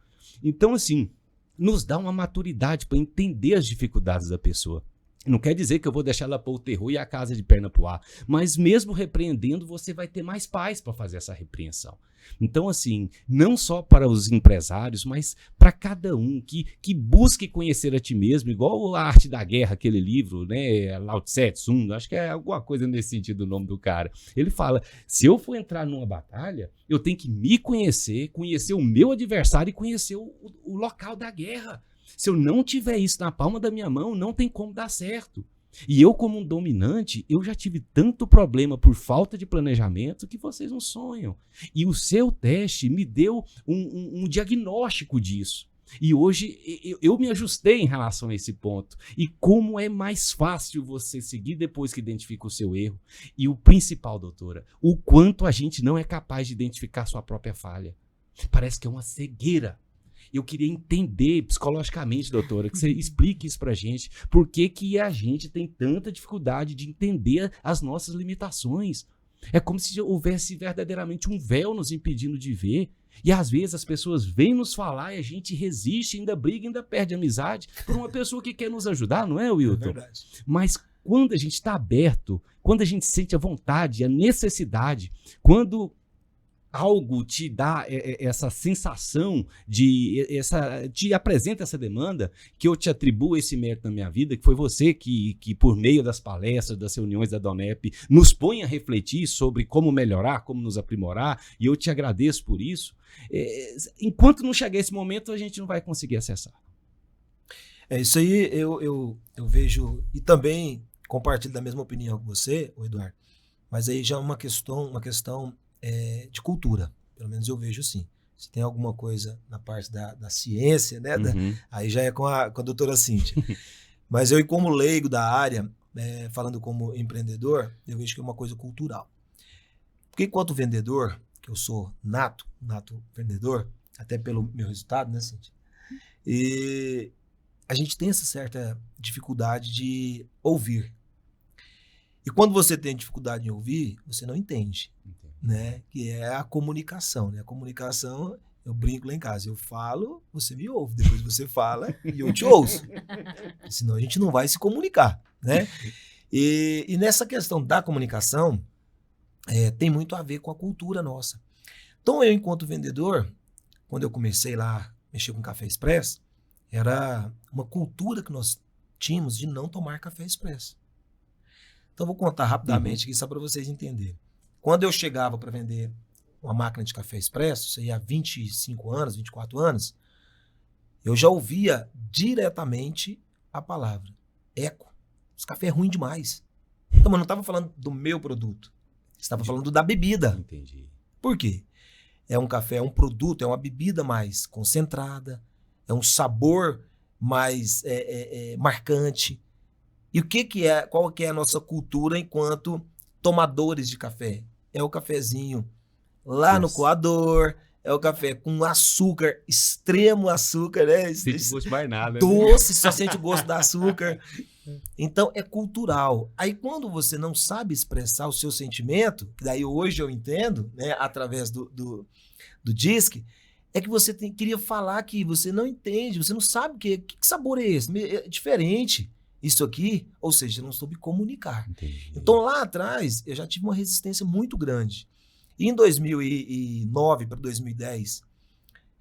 Então, assim, nos dá uma maturidade para entender as dificuldades da pessoa. Não quer dizer que eu vou deixar ela pôr o terror e a casa de perna pro ar, mas mesmo repreendendo, você vai ter mais paz para fazer essa repreensão. Então, assim, não só para os empresários, mas para cada um que busque conhecer a ti mesmo, igual a Arte da Guerra, aquele livro, né, Lao Tse Tsung, acho que é alguma coisa nesse sentido o nome do cara. Ele fala, se eu for entrar numa batalha, eu tenho que me conhecer o meu adversário e conhecer o local da guerra. Se eu não tiver isso na palma da minha mão, não tem como dar certo. E eu, como um dominante, eu já tive tanto problema por falta de planejamento que vocês não sonham. E o seu teste me deu um diagnóstico disso. E hoje eu me ajustei em relação a esse ponto. E como é mais fácil você seguir depois que identifica o seu erro. E o principal, doutora, o quanto a gente não é capaz de identificar sua própria falha. Parece que é uma cegueira. Eu queria entender psicologicamente, doutora, que você explique isso pra gente. Por que a gente tem tanta dificuldade de entender as nossas limitações? É como se houvesse verdadeiramente um véu nos impedindo de ver. E às vezes as pessoas vêm nos falar e a gente resiste, ainda briga, ainda perde amizade por uma pessoa que quer nos ajudar, não é, Wilton? É verdade. Mas quando a gente está aberto, quando a gente sente a vontade, a necessidade, quando algo te dá essa sensação te apresenta essa demanda, que eu te atribuo esse mérito na minha vida, que foi você que por meio das palestras, das reuniões da DONEP, nos põe a refletir sobre como melhorar, como nos aprimorar, e eu te agradeço por isso. Enquanto não chegar esse momento, a gente não vai conseguir acessar. Isso aí eu vejo, e também compartilho da mesma opinião que você, Eduardo, mas aí já é uma questão de cultura, pelo menos eu vejo assim. Se tem alguma coisa na parte da ciência, né? Aí já é com a doutora Cíntia. Mas eu, como leigo da área, falando como empreendedor, eu vejo que é uma coisa cultural. Porque enquanto vendedor, que eu sou nato vendedor, até pelo meu resultado, né, Cíntia? E a gente tem essa certa dificuldade de ouvir. E quando você tem dificuldade em ouvir, você não entende. Né? Que é a comunicação, né? A comunicação, eu brinco lá em casa, eu falo, você me ouve, depois você fala e eu te ouço. Senão a gente não vai se comunicar, né? E nessa questão da comunicação, tem muito a ver com a cultura nossa. Então eu, enquanto vendedor, quando eu comecei lá a mexer com café expresso, era uma cultura que nós tínhamos de não tomar café expresso. Então eu vou contar rapidamente aqui só para vocês entenderem. Quando eu chegava para vender uma máquina de café expresso, isso aí há 25 anos, 24 anos, eu já ouvia diretamente a palavra eco. Esse café é ruim demais. Então, eu não estava falando do meu produto. Estava falando da bebida. Entendi. Por quê? É um café, é um produto, é uma bebida mais concentrada, é um sabor mais marcante. E qual que é a nossa cultura enquanto tomadores de café? É o cafezinho lá no coador, é o café com açúcar, extremo açúcar, né? Sente gosto de mais nada. Doce, só sente o gosto do açúcar. Então, é cultural. Aí, quando você não sabe expressar o seu sentimento, que daí hoje eu entendo, né, através do DISC, é que você queria falar que você não entende, você não sabe que sabor é esse. É diferente. Isso aqui, ou seja, eu não soube comunicar. Entendi. Então, lá atrás, eu já tive uma resistência muito grande. E em 2009 para 2010,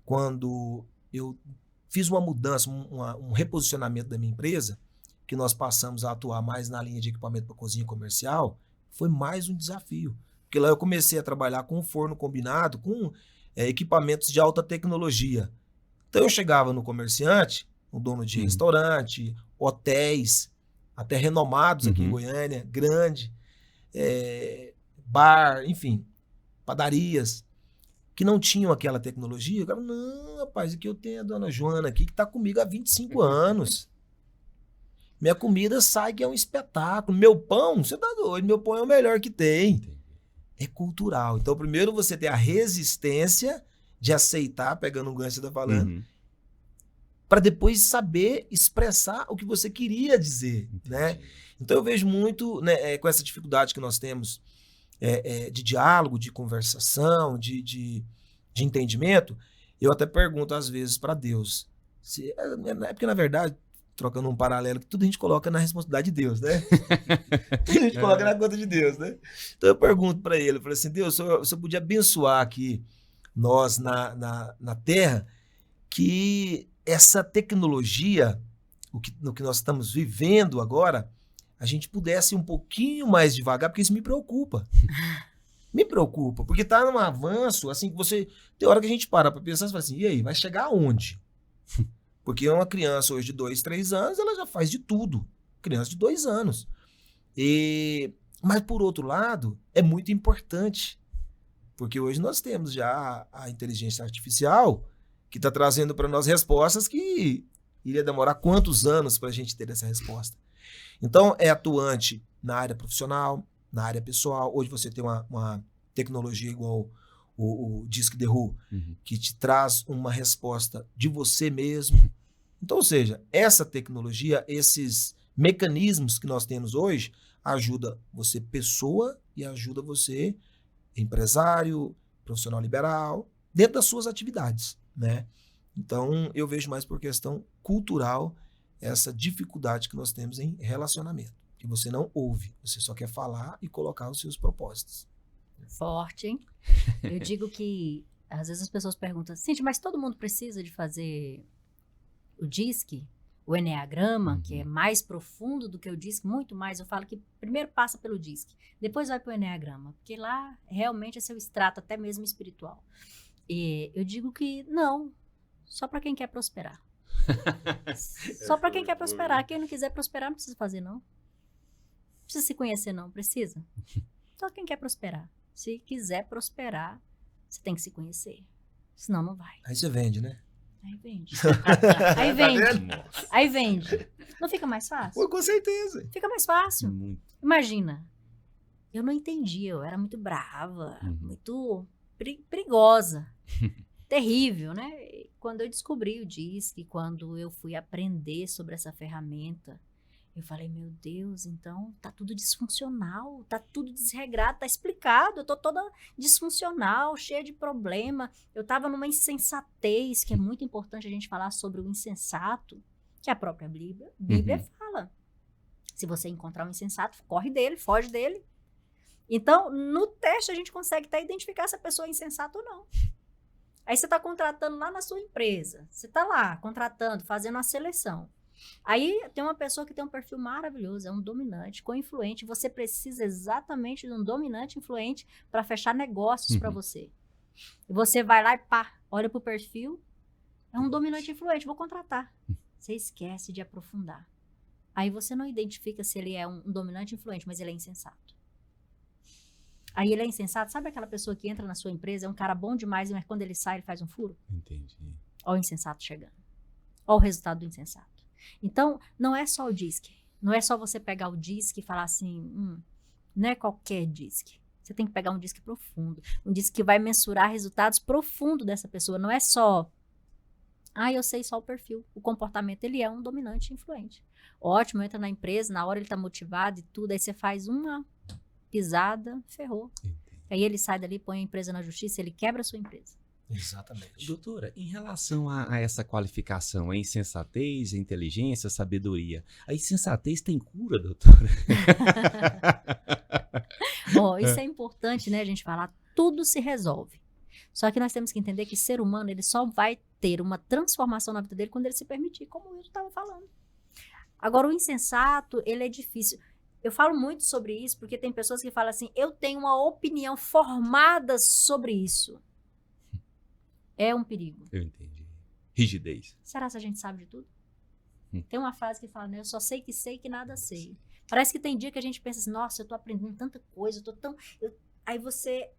quando eu fiz uma mudança, um reposicionamento da minha empresa, que nós passamos a atuar mais na linha de equipamento para cozinha comercial, foi mais um desafio. Porque lá eu comecei a trabalhar com forno combinado, com equipamentos de alta tecnologia. Então eu chegava no comerciante, um dono de restaurante, hotéis, até renomados aqui em Goiânia, grande, bar, enfim, padarias, que não tinham aquela tecnologia. Eu falava, não, rapaz, aqui eu tenho a dona Joana aqui, que está comigo há 25 anos. Minha comida sai que é um espetáculo. Meu pão, você tá doido, meu pão é o melhor que tem. É cultural. Então, primeiro você tem a resistência de aceitar, pegando um gancho que você tá falando, para depois saber expressar o que você queria dizer, né? Então, eu vejo muito, né, com essa dificuldade que nós temos de diálogo, de conversação, de entendimento, eu até pergunto às vezes para Deus. Porque, na verdade, trocando um paralelo, que tudo a gente coloca na responsabilidade de Deus, né? Tudo a gente coloca na conta de Deus, né? Então eu pergunto para ele, eu falei assim, Deus, o senhor podia abençoar aqui nós na Terra, que essa tecnologia, no que nós estamos vivendo agora, a gente pudesse ir um pouquinho mais devagar, porque isso me preocupa. Me preocupa, porque tá num avanço, assim, que você... Tem hora que a gente para pensar e fala assim, e aí, vai chegar aonde? Porque uma criança hoje de 2, 3 anos, ela já faz de tudo. Criança de 2 anos. Mas, por outro lado, é muito importante. Porque hoje nós temos já a inteligência artificial que está trazendo para nós respostas que iria demorar quantos anos para a gente ter essa resposta. Então, é atuante na área profissional, na área pessoal. Hoje você tem uma tecnologia igual o Disque The Who, que te traz uma resposta de você mesmo. Então, ou seja, essa tecnologia, esses mecanismos que nós temos hoje, ajuda você pessoa e ajuda você empresário, profissional liberal, dentro das suas atividades, né? Então, eu vejo mais por questão cultural essa dificuldade que nós temos em relacionamento, que você não ouve, você só quer falar e colocar os seus propósitos. Forte, hein? Eu digo que, às vezes as pessoas perguntam, Cíntia, mas todo mundo precisa de fazer o DISC, o Enneagrama, que é mais profundo do que o DISC, muito mais. Eu falo que primeiro passa pelo DISC, depois vai para o Enneagrama, porque lá realmente é seu extrato, até mesmo espiritual. E eu digo que não, só para quem quer prosperar. Só para quem quer prosperar. Quem não quiser prosperar não precisa fazer, não. Não precisa se conhecer, não. Precisa. Só quem quer prosperar. Se quiser prosperar, você tem que se conhecer. Senão não vai. Aí você vende, né? Aí vende. Aí vende. Aí vende. Não fica mais fácil? Pô, com certeza. Fica mais fácil. Muito. Imagina. Eu não entendia. Eu era muito brava. Muito perigosa. Terrível, né? Quando eu descobri o DISC, quando eu fui aprender sobre essa ferramenta, eu falei, meu Deus, então tá tudo disfuncional, tá tudo desregrado, tá explicado, eu tô toda disfuncional, cheia de problema. Eu tava numa insensatez, que é muito importante a gente falar sobre o insensato, que a própria Bíblia fala. Se você encontrar um insensato, corre dele, foge dele. Então, no teste a gente consegue até identificar se a pessoa é insensata ou não. Aí você tá contratando lá na sua empresa, você tá lá contratando, fazendo uma seleção. Aí tem uma pessoa que tem um perfil maravilhoso, é um dominante, co-influente. Você precisa exatamente de um dominante influente para fechar negócios para você. E você vai lá e pá, olha pro perfil, é um dominante influente, vou contratar. Você esquece de aprofundar. Aí você não identifica se ele é um dominante influente, mas ele é insensato. Aí ele é insensato, sabe aquela pessoa que entra na sua empresa, é um cara bom demais, mas quando ele sai, ele faz um furo? Entendi. Olha o insensato chegando. Olha o resultado do insensato. Então, não é só o DISC. Não é só você pegar o DISC e falar assim, não é qualquer DISC. Você tem que pegar um DISC profundo. Um DISC que vai mensurar resultados profundos dessa pessoa. Não é só, eu sei só o perfil. O comportamento, ele é um dominante influente. Ótimo, entra na empresa, na hora ele tá motivado e tudo, aí você faz uma pisada, ferrou. Entendi. Aí ele sai dali, põe a empresa na justiça, ele quebra a sua empresa. Exatamente. Doutora, em relação a essa qualificação, a insensatez, a inteligência, a sabedoria, a insensatez tem cura, doutora? Bom, isso é importante, né, a gente falar, tudo se resolve. Só que nós temos que entender que ser humano, ele só vai ter uma transformação na vida dele quando ele se permitir, como o Wilton estava falando. Agora, o insensato, ele é difícil. Eu falo muito sobre isso porque tem pessoas que falam assim, eu tenho uma opinião formada sobre isso. É um perigo. Eu entendi. Rigidez. Será que a gente sabe de tudo? Tem uma frase que fala, né? Eu só sei que nada sei. Parece que tem dia que a gente pensa assim, nossa, eu tô aprendendo tanta coisa, eu tô tão... Aí você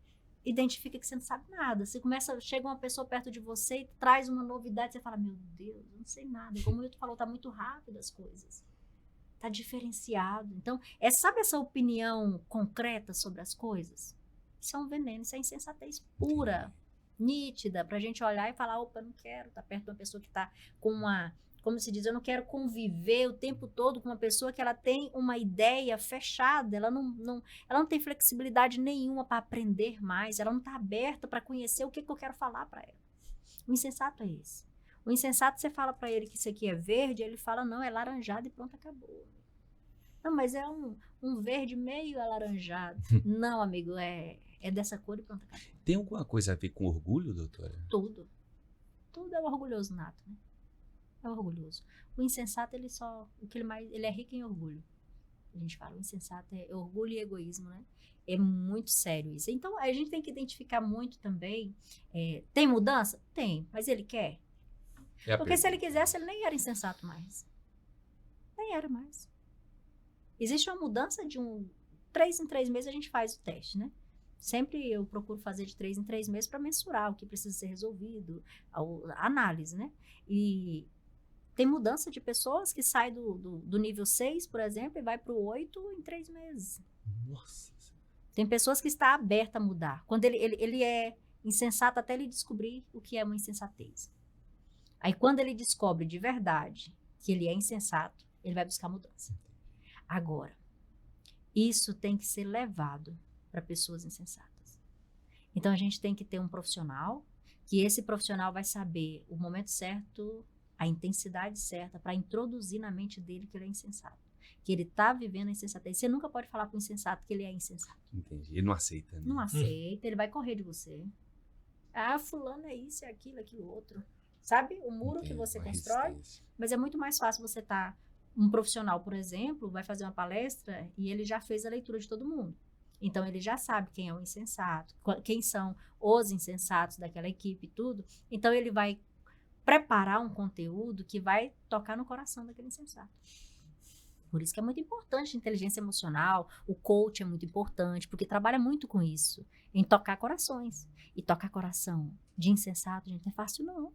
identifica que você não sabe nada. Você chega uma pessoa perto de você e traz uma novidade, você fala, meu Deus, eu não sei nada. Como o Wilton falou, tá muito rápido as coisas. Tá diferenciado. Então, sabe essa opinião concreta sobre as coisas? Isso é um veneno, isso é insensatez pura, nítida, pra gente olhar e falar, opa, eu não quero estar perto de uma pessoa que tá com como se diz, eu não quero conviver o tempo todo com uma pessoa que ela tem uma ideia fechada, ela não tem flexibilidade nenhuma para aprender mais, ela não está aberta para conhecer o que eu quero falar para ela. O insensato é esse. O insensato, você fala para ele que isso aqui é verde, ele fala, não, é laranjado e pronto, acabou. Não, mas é um verde meio alaranjado. Não, amigo, é dessa cor e pronto, acabou. Tem alguma coisa a ver com orgulho, doutora? Tudo. Tudo é um orgulhoso nato, né? É orgulhoso. O insensato, ele é rico em orgulho. A gente fala, o insensato é orgulho e egoísmo, né? É muito sério isso. Então, a gente tem que identificar muito também. Tem mudança? Tem. Mas ele quer? Porque se ele quisesse, ele nem era insensato mais. Nem era mais. Existe uma mudança de 3 em 3 meses a gente faz o teste, né? Sempre eu procuro fazer de 3 em 3 meses para mensurar o que precisa ser resolvido, a análise, né? E tem mudança de pessoas que saem do nível 6, por exemplo, e vai para o 8 em 3 meses. Nossa. Tem pessoas que estão abertas a mudar. Quando ele é insensato até ele descobrir o que é uma insensatez. Aí quando ele descobre de verdade que ele é insensato, ele vai buscar mudança. Agora, isso tem que ser levado para pessoas insensatas. Então a gente tem que ter um profissional, que esse profissional vai saber o momento certo, a intensidade certa para introduzir na mente dele que ele é insensato. Que ele está vivendo a insensatez. Você nunca pode falar para o insensato que ele é insensato. Entendi. Ele não aceita, né? Não aceita, ele vai correr de você. Ah, fulano é isso, é aquilo outro. Sabe? O muro que você constrói. Mas é muito mais fácil você estar... Um profissional, por exemplo, vai fazer uma palestra e ele já fez a leitura de todo mundo. Então, ele já sabe quem é o insensato, quem são os insensatos daquela equipe e tudo. Então, ele vai preparar um conteúdo que vai tocar no coração daquele insensato. Por isso que é muito importante a inteligência emocional, o coach é muito importante, porque trabalha muito com isso, em tocar corações. E tocar coração de insensato, gente, não é fácil não.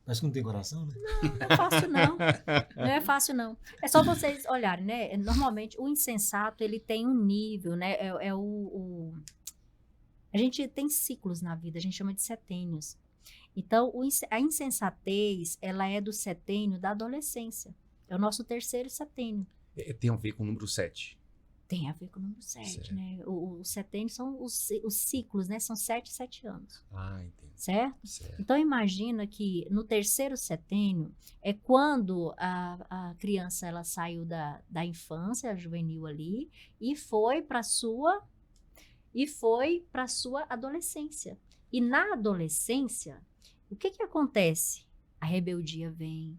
Mas que não tem coração, né? Não é fácil não. Não é fácil não. É só vocês olharem, né? Normalmente, o insensato, ele tem um nível, né? A gente tem ciclos na vida, a gente chama de setênios. Então, a insensatez, ela é do setênio da adolescência. É o nosso 3º setênio. Tem a ver com o número 7. Tem a ver com o número 7, certo. Né? Os setênios são os ciclos, né? São 7 anos. Ah, entendi. Certo? Certo. Então, imagina que no 3º setênio é quando a criança ela saiu da infância, juvenil ali, e foi para sua adolescência. E na adolescência, o que acontece? A rebeldia vem.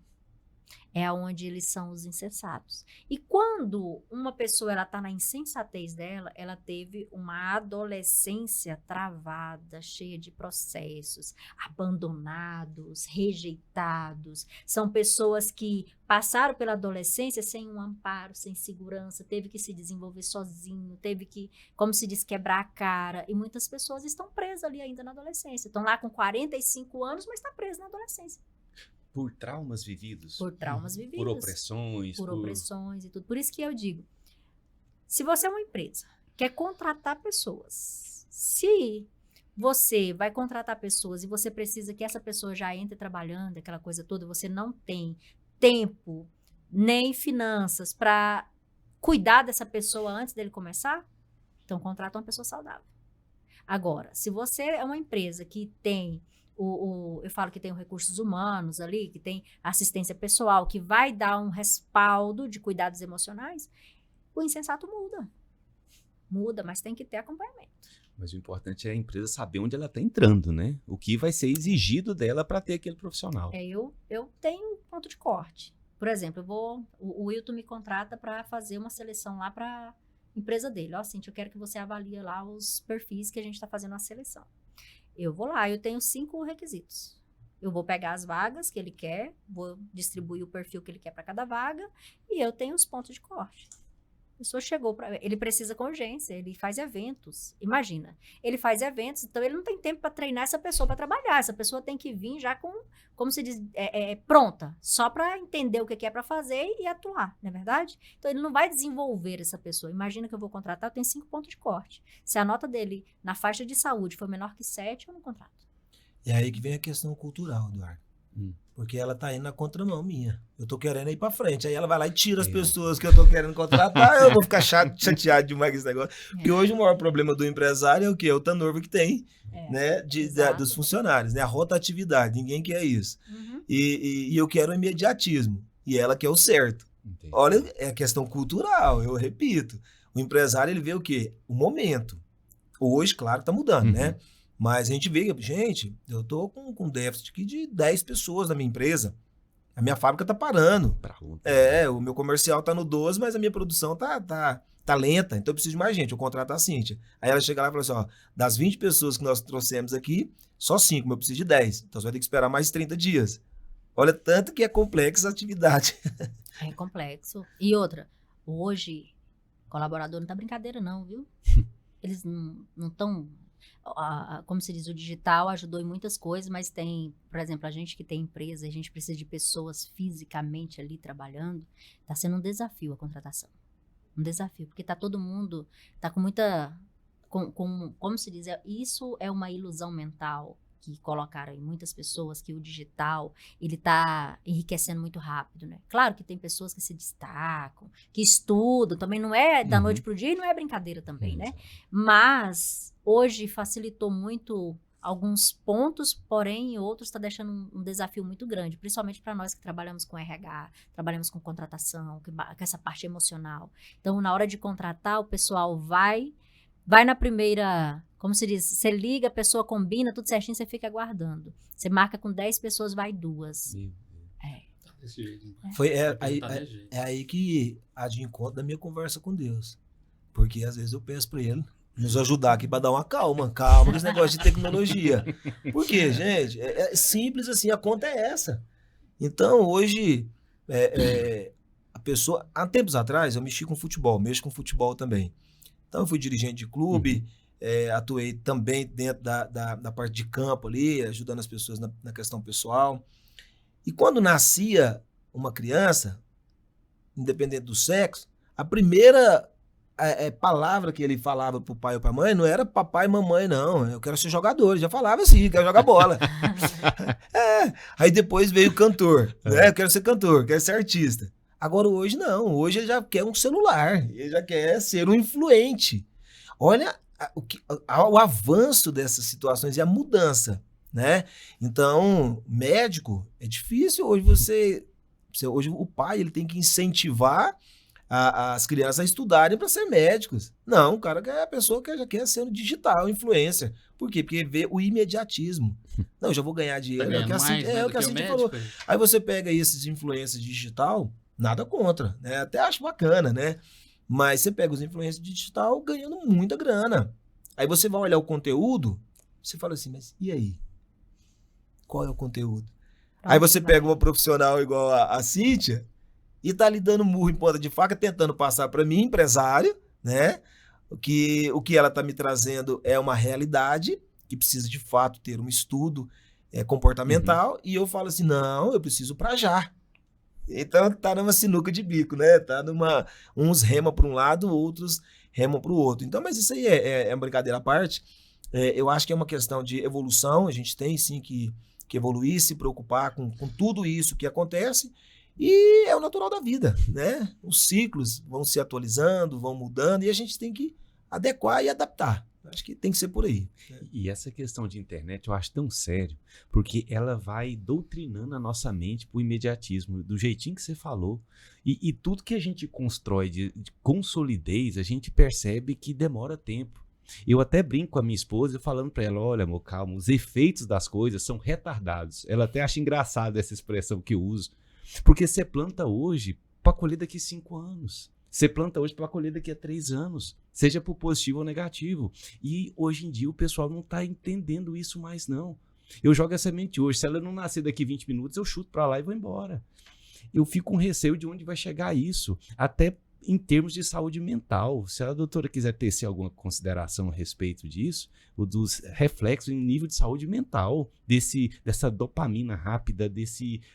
É onde eles são os insensatos. E quando uma pessoa está na insensatez dela, ela teve uma adolescência travada, cheia de processos, abandonados, rejeitados. São pessoas que passaram pela adolescência sem um amparo, sem segurança, teve que se desenvolver sozinho, teve que, como se diz, quebrar a cara. E muitas pessoas estão presas ali ainda na adolescência. Estão lá com 45 anos, mas estão presas na adolescência. Por traumas vividos. Por traumas vividos. Por opressões. Por opressões e tudo. Por isso que eu digo, se você é uma empresa, quer contratar pessoas, se você vai contratar pessoas e você precisa que essa pessoa já entre trabalhando, aquela coisa toda, você não tem tempo nem finanças para cuidar dessa pessoa antes dele começar, então contrata uma pessoa saudável. Agora, se você é uma empresa que tem eu falo que tem os recursos humanos ali, que tem assistência pessoal, que vai dar um respaldo de cuidados emocionais, o insensato muda. Muda, mas tem que ter acompanhamento. Mas o importante é a empresa saber onde ela está entrando, né? O que vai ser exigido dela para ter aquele profissional. Eu tenho um ponto de corte. Por exemplo, o Wilton me contrata para fazer uma seleção lá para empresa dele. Ó, Cíntia, eu quero que você avalie lá os perfis que a gente está fazendo a seleção. Eu vou lá, eu tenho 5 requisitos. Eu vou pegar as vagas que ele quer, vou distribuir o perfil que ele quer para cada vaga e eu tenho os pontos de corte. A pessoa chegou ele precisa com urgência, ele faz eventos. Imagina, ele faz eventos, então ele não tem tempo para treinar essa pessoa para trabalhar. Essa pessoa tem que vir já com, como se diz, pronta, só para entender o que é para fazer e atuar, não é verdade? Então ele não vai desenvolver essa pessoa. Imagina que eu vou contratar, eu tenho 5 pontos de corte. Se a nota dele na faixa de saúde for menor que 7, eu não contrato. E aí que vem a questão cultural, Eduardo. Porque ela tá indo na contramão minha. Eu tô querendo ir pra frente. Aí ela vai lá e tira as pessoas que eu tô querendo contratar. Eu vou ficar chateado demais com esse negócio. Porque hoje o maior problema do empresário é o quê? É o turnover que tem, né? Dos funcionários, né? A rotatividade. Ninguém quer isso. E eu quero o imediatismo. E ela quer o certo. Entendi. Olha, é a questão cultural, eu repito. O empresário, ele vê o quê? O momento. Hoje, claro, tá mudando, né? Mas a gente vê, gente, eu tô com déficit aqui de 10 pessoas na minha empresa. A minha fábrica tá parando. O meu comercial tá no 12, mas a minha produção tá lenta. Então eu preciso de mais gente. Eu contrato a Cíntia. Aí ela chega lá e fala assim, ó, das 20 pessoas que nós trouxemos aqui, só 5, mas eu preciso de 10. Então você vai ter que esperar mais 30 dias. Olha, tanto que é complexa a atividade. É complexo. E outra, hoje, colaborador não tá brincadeira não, viu? Eles não estão... como se diz, o digital ajudou em muitas coisas, mas tem, por exemplo, a gente que tem empresa, a gente precisa de pessoas fisicamente ali trabalhando, tá sendo um desafio a contratação. Um desafio, porque tá todo mundo, tá com muita, como se diz, isso é uma ilusão mental que colocaram em muitas pessoas, que o digital, ele tá enriquecendo muito rápido, né? Claro que tem pessoas que se destacam, que estudam, também não é da noite pro dia e não é brincadeira também, né? Mas hoje facilitou muito alguns pontos, porém outros está deixando um desafio muito grande, principalmente para nós que trabalhamos com RH, trabalhamos com contratação, com essa parte emocional. Então, na hora de contratar, o pessoal vai na primeira, como se diz, você liga, a pessoa combina, tudo certinho, você fica aguardando. Você marca com 10 pessoas, vai 2. Desse jeito. É aí que há de encontro da minha conversa com Deus. Porque às vezes eu peço para ele nos ajudar aqui para dar uma calma nesse negócio de tecnologia. Porque, gente, é simples assim, a conta é essa. Então, hoje, a pessoa... Há tempos atrás, eu mexo com futebol também. Então, eu fui dirigente de clube, atuei também dentro da parte de campo ali, ajudando as pessoas na questão pessoal. E quando nascia uma criança, independente do sexo, a primeira palavra que ele falava pro pai ou pra mãe não era papai e mamãe, não. Eu quero ser jogador. Ele já falava assim, quero jogar bola. Aí depois veio o cantor, né? Eu quero ser cantor, quero ser artista. Agora hoje não, hoje ele já quer um celular, ele já quer ser um influente. Olha o avanço dessas situações e a mudança, né? Então, médico, é difícil hoje hoje o pai ele tem que incentivar as crianças a estudarem para ser médicos. Não, o cara a pessoa que já quer ser um digital, influencer. Por quê? Porque vê o imediatismo. Não, eu já vou ganhar dinheiro. Tá É o que a Cíntia falou. Aí você pega esses influencers digital, nada contra, né? Até acho bacana, né? Mas você pega os influencers digital ganhando muita grana. Aí você vai olhar o conteúdo, você fala assim, mas e aí? Qual é o conteúdo? Aí você pega uma profissional igual a Cíntia e tá lhe dando murro em ponta de faca, tentando passar para mim, empresário, né? O que ela tá me trazendo é uma realidade que precisa de fato ter um estudo comportamental, e eu falo assim, não, eu preciso para já. Então tá numa sinuca de bico, né? Tá uns remam para um lado, outros remam para o outro. Então, mas isso aí é uma brincadeira à parte. Eu acho que é uma questão de evolução, a gente tem sim que evoluir, se preocupar com tudo isso que acontece, e é o natural da vida, né? Os ciclos vão se atualizando, vão mudando, e a gente tem que adequar e adaptar. Acho que tem que ser por aí. E essa questão de internet eu acho tão sério, porque ela vai doutrinando a nossa mente pro imediatismo, do jeitinho que você falou. E tudo que a gente constrói com solidez, a gente percebe que demora tempo. Eu até brinco com a minha esposa falando para ela, olha, amor, calma, os efeitos das coisas são retardados. Ela até acha engraçada essa expressão que eu uso. Porque você planta hoje para colher daqui 5 anos. Você planta hoje para colher daqui a 3 anos. Seja por positivo ou negativo. E hoje em dia o pessoal não está entendendo isso mais não. Eu jogo a semente hoje. Se ela não nascer daqui 20 minutos, eu chuto para lá e vou embora. Eu fico com receio de onde vai chegar isso. Até em termos de saúde mental. Se a doutora quiser tecer alguma consideração a respeito disso, dos reflexos em nível de saúde mental, dessa dopamina rápida,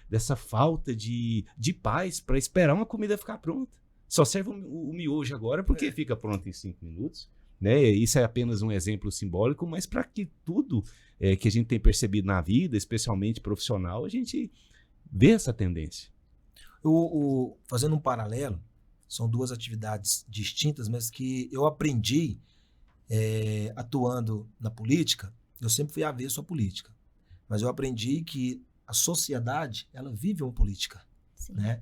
dessa falta de paz para esperar uma comida ficar pronta. Só serve o miojo agora porque fica pronto em 5 minutos. Né? Isso é apenas um exemplo simbólico, mas para que tudo que a gente tem percebido na vida, especialmente profissional, a gente vê essa tendência. Fazendo um paralelo, são 2 atividades distintas, mas que eu aprendi atuando na política. Eu sempre fui avesso à política, mas eu aprendi que a sociedade, ela vive uma política. Né?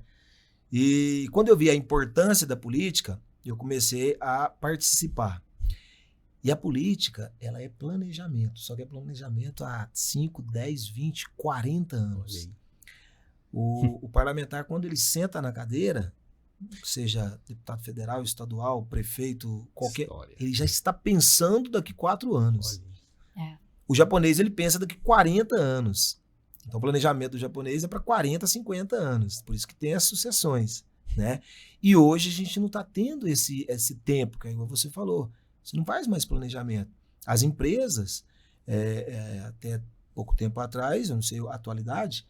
E quando eu vi a importância da política, eu comecei a participar. E a política, ela é planejamento, só que é planejamento há 5, 10, 20, 40 anos. O parlamentar, quando ele senta na cadeira, seja deputado federal, estadual, prefeito, qualquer, História. Ele já está pensando daqui 4 anos. O japonês, ele pensa daqui 40 anos. Então, o planejamento do japonês é para 40, 50 anos. Por isso que tem as sucessões, né? E hoje a gente não está tendo esse tempo, que é igual você falou. Você não faz mais planejamento. As empresas, até pouco tempo atrás, eu não sei a atualidade,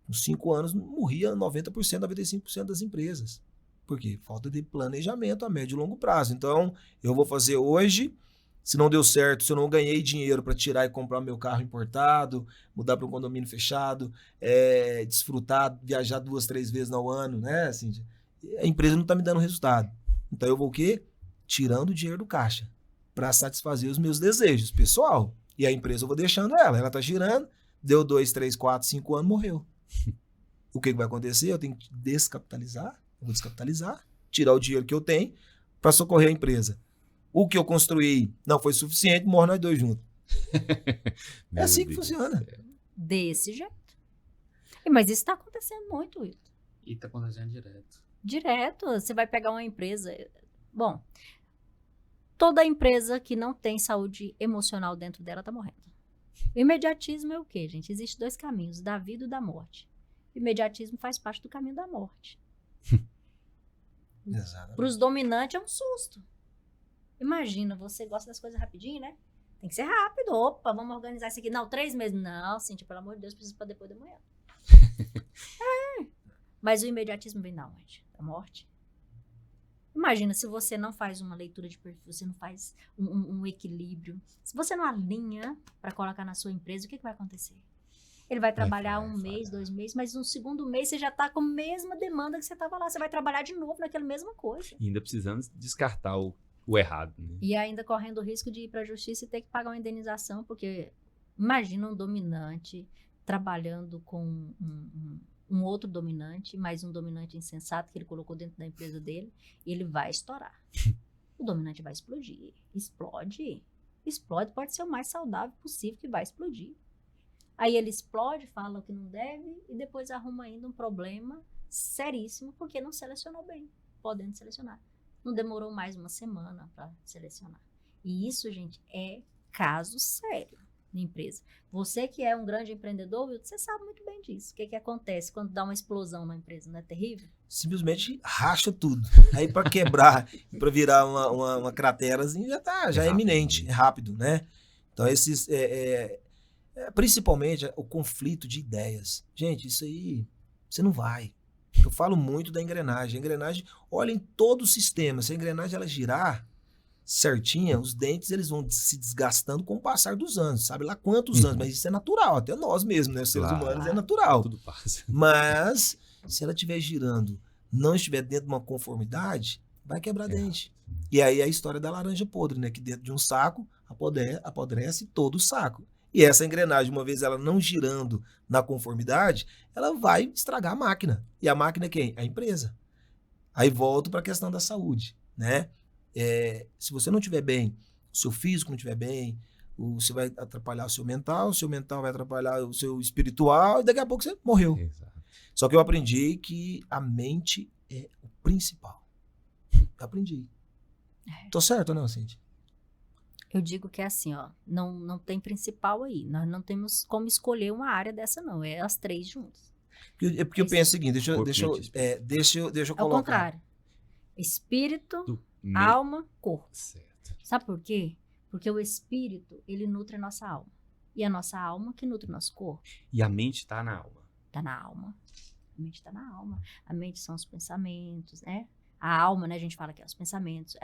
uns 5 anos morria 90%, 95% das empresas. Por quê? Falta de planejamento a médio e longo prazo. Então, eu vou fazer hoje, se não deu certo, se eu não ganhei dinheiro para tirar e comprar meu carro importado, mudar para um condomínio fechado, desfrutar, viajar 2, 3 vezes no ano, né? Assim, a empresa não está me dando resultado. Então, eu vou o quê? Tirando o dinheiro do caixa para satisfazer os meus desejos, pessoal. E a empresa eu vou deixando ela está girando, deu 2, 3, 4, 5 anos, morreu. O que vai acontecer? Eu tenho que descapitalizar. Eu vou descapitalizar, tirar o dinheiro que eu tenho para socorrer a empresa. O que eu construí não foi suficiente, morre nós 2 juntos. É assim que funciona. Desse jeito. Mas isso está acontecendo muito, Wilton. E está acontecendo direto. Direto. Você vai pegar uma empresa... Bom, toda empresa que não tem saúde emocional dentro dela está morrendo. O imediatismo é o quê, gente? Existem 2 caminhos, da vida e da morte. O imediatismo faz parte do caminho da morte. Para os dominantes é um susto. Imagina, você gosta das coisas rapidinho, né? Tem que ser rápido. Opa, vamos organizar isso aqui. Não, 3 meses. Não, Cíntia, pelo amor de Deus, precisa para depois da manhã. Mas o imediatismo vem da onde? Da morte. Imagina, se você não faz uma leitura de perfil, você não faz um equilíbrio, se você não alinha para colocar na sua empresa, o que vai acontecer? Ele vai trabalhar 1 mês, 2 meses, mas no segundo mês você já está com a mesma demanda que você estava lá. Você vai trabalhar de novo naquela mesma coisa. E ainda precisamos descartar o errado. Né? E ainda correndo o risco de ir para a justiça e ter que pagar uma indenização, porque imagina um dominante trabalhando com um outro dominante, mais um dominante insensato que ele colocou dentro da empresa dele, e ele vai estourar. O dominante vai explodir. Explode. Explode, pode ser o mais saudável possível que vai explodir. Aí ele explode, fala o que não deve e depois arruma ainda um problema seríssimo porque não selecionou bem, podendo selecionar. Não demorou mais 1 semana para selecionar. E isso, gente, é caso sério na empresa. Você que é um grande empreendedor, você sabe muito bem disso. O que acontece quando dá uma explosão na empresa, não é terrível? Simplesmente racha tudo. Aí para quebrar, para virar uma craterazinha, já é iminente, é rápido, né? Então esses... principalmente o conflito de ideias. Gente, isso aí, você não vai. Eu falo muito da engrenagem. A engrenagem, olha em todo o sistema. Se a engrenagem ela girar certinha, os dentes eles vão se desgastando com o passar dos anos. Sabe lá quantos anos? Mas isso é natural, até nós mesmos, né? Os seres humanos é natural. Tudo passa. Mas, se ela estiver girando, não estiver dentro de uma conformidade, vai quebrar dente. E aí é a história da laranja podre, né? Que dentro de um saco apodrece todo o saco. E essa engrenagem, uma vez ela não girando na conformidade, ela vai estragar a máquina. E a máquina é quem? A empresa. Aí volto para a questão da saúde, né? Se você não tiver bem o seu físico não estiver bem, você vai atrapalhar o seu mental vai atrapalhar o seu espiritual, e daqui a pouco você morreu. Exato. Só que eu aprendi que a mente é o principal. Eu aprendi. Tô certo ou não, Cintia? Eu digo que é assim, ó, não tem principal aí. Nós não temos como escolher uma área dessa, não. É as três juntas. Porque eu penso o seguinte, deixa Corpo, eu mente, espírito. deixa eu É o colocar. contrário. Espírito, Me- alma, corpo. Certo. Sabe por quê? Porque o espírito, ele nutre a nossa alma. E a nossa alma que nutre o nosso corpo. E a mente está na alma. Tá na alma. A mente tá na alma. A mente são os pensamentos, né? A alma, né? A gente fala que é os pensamentos.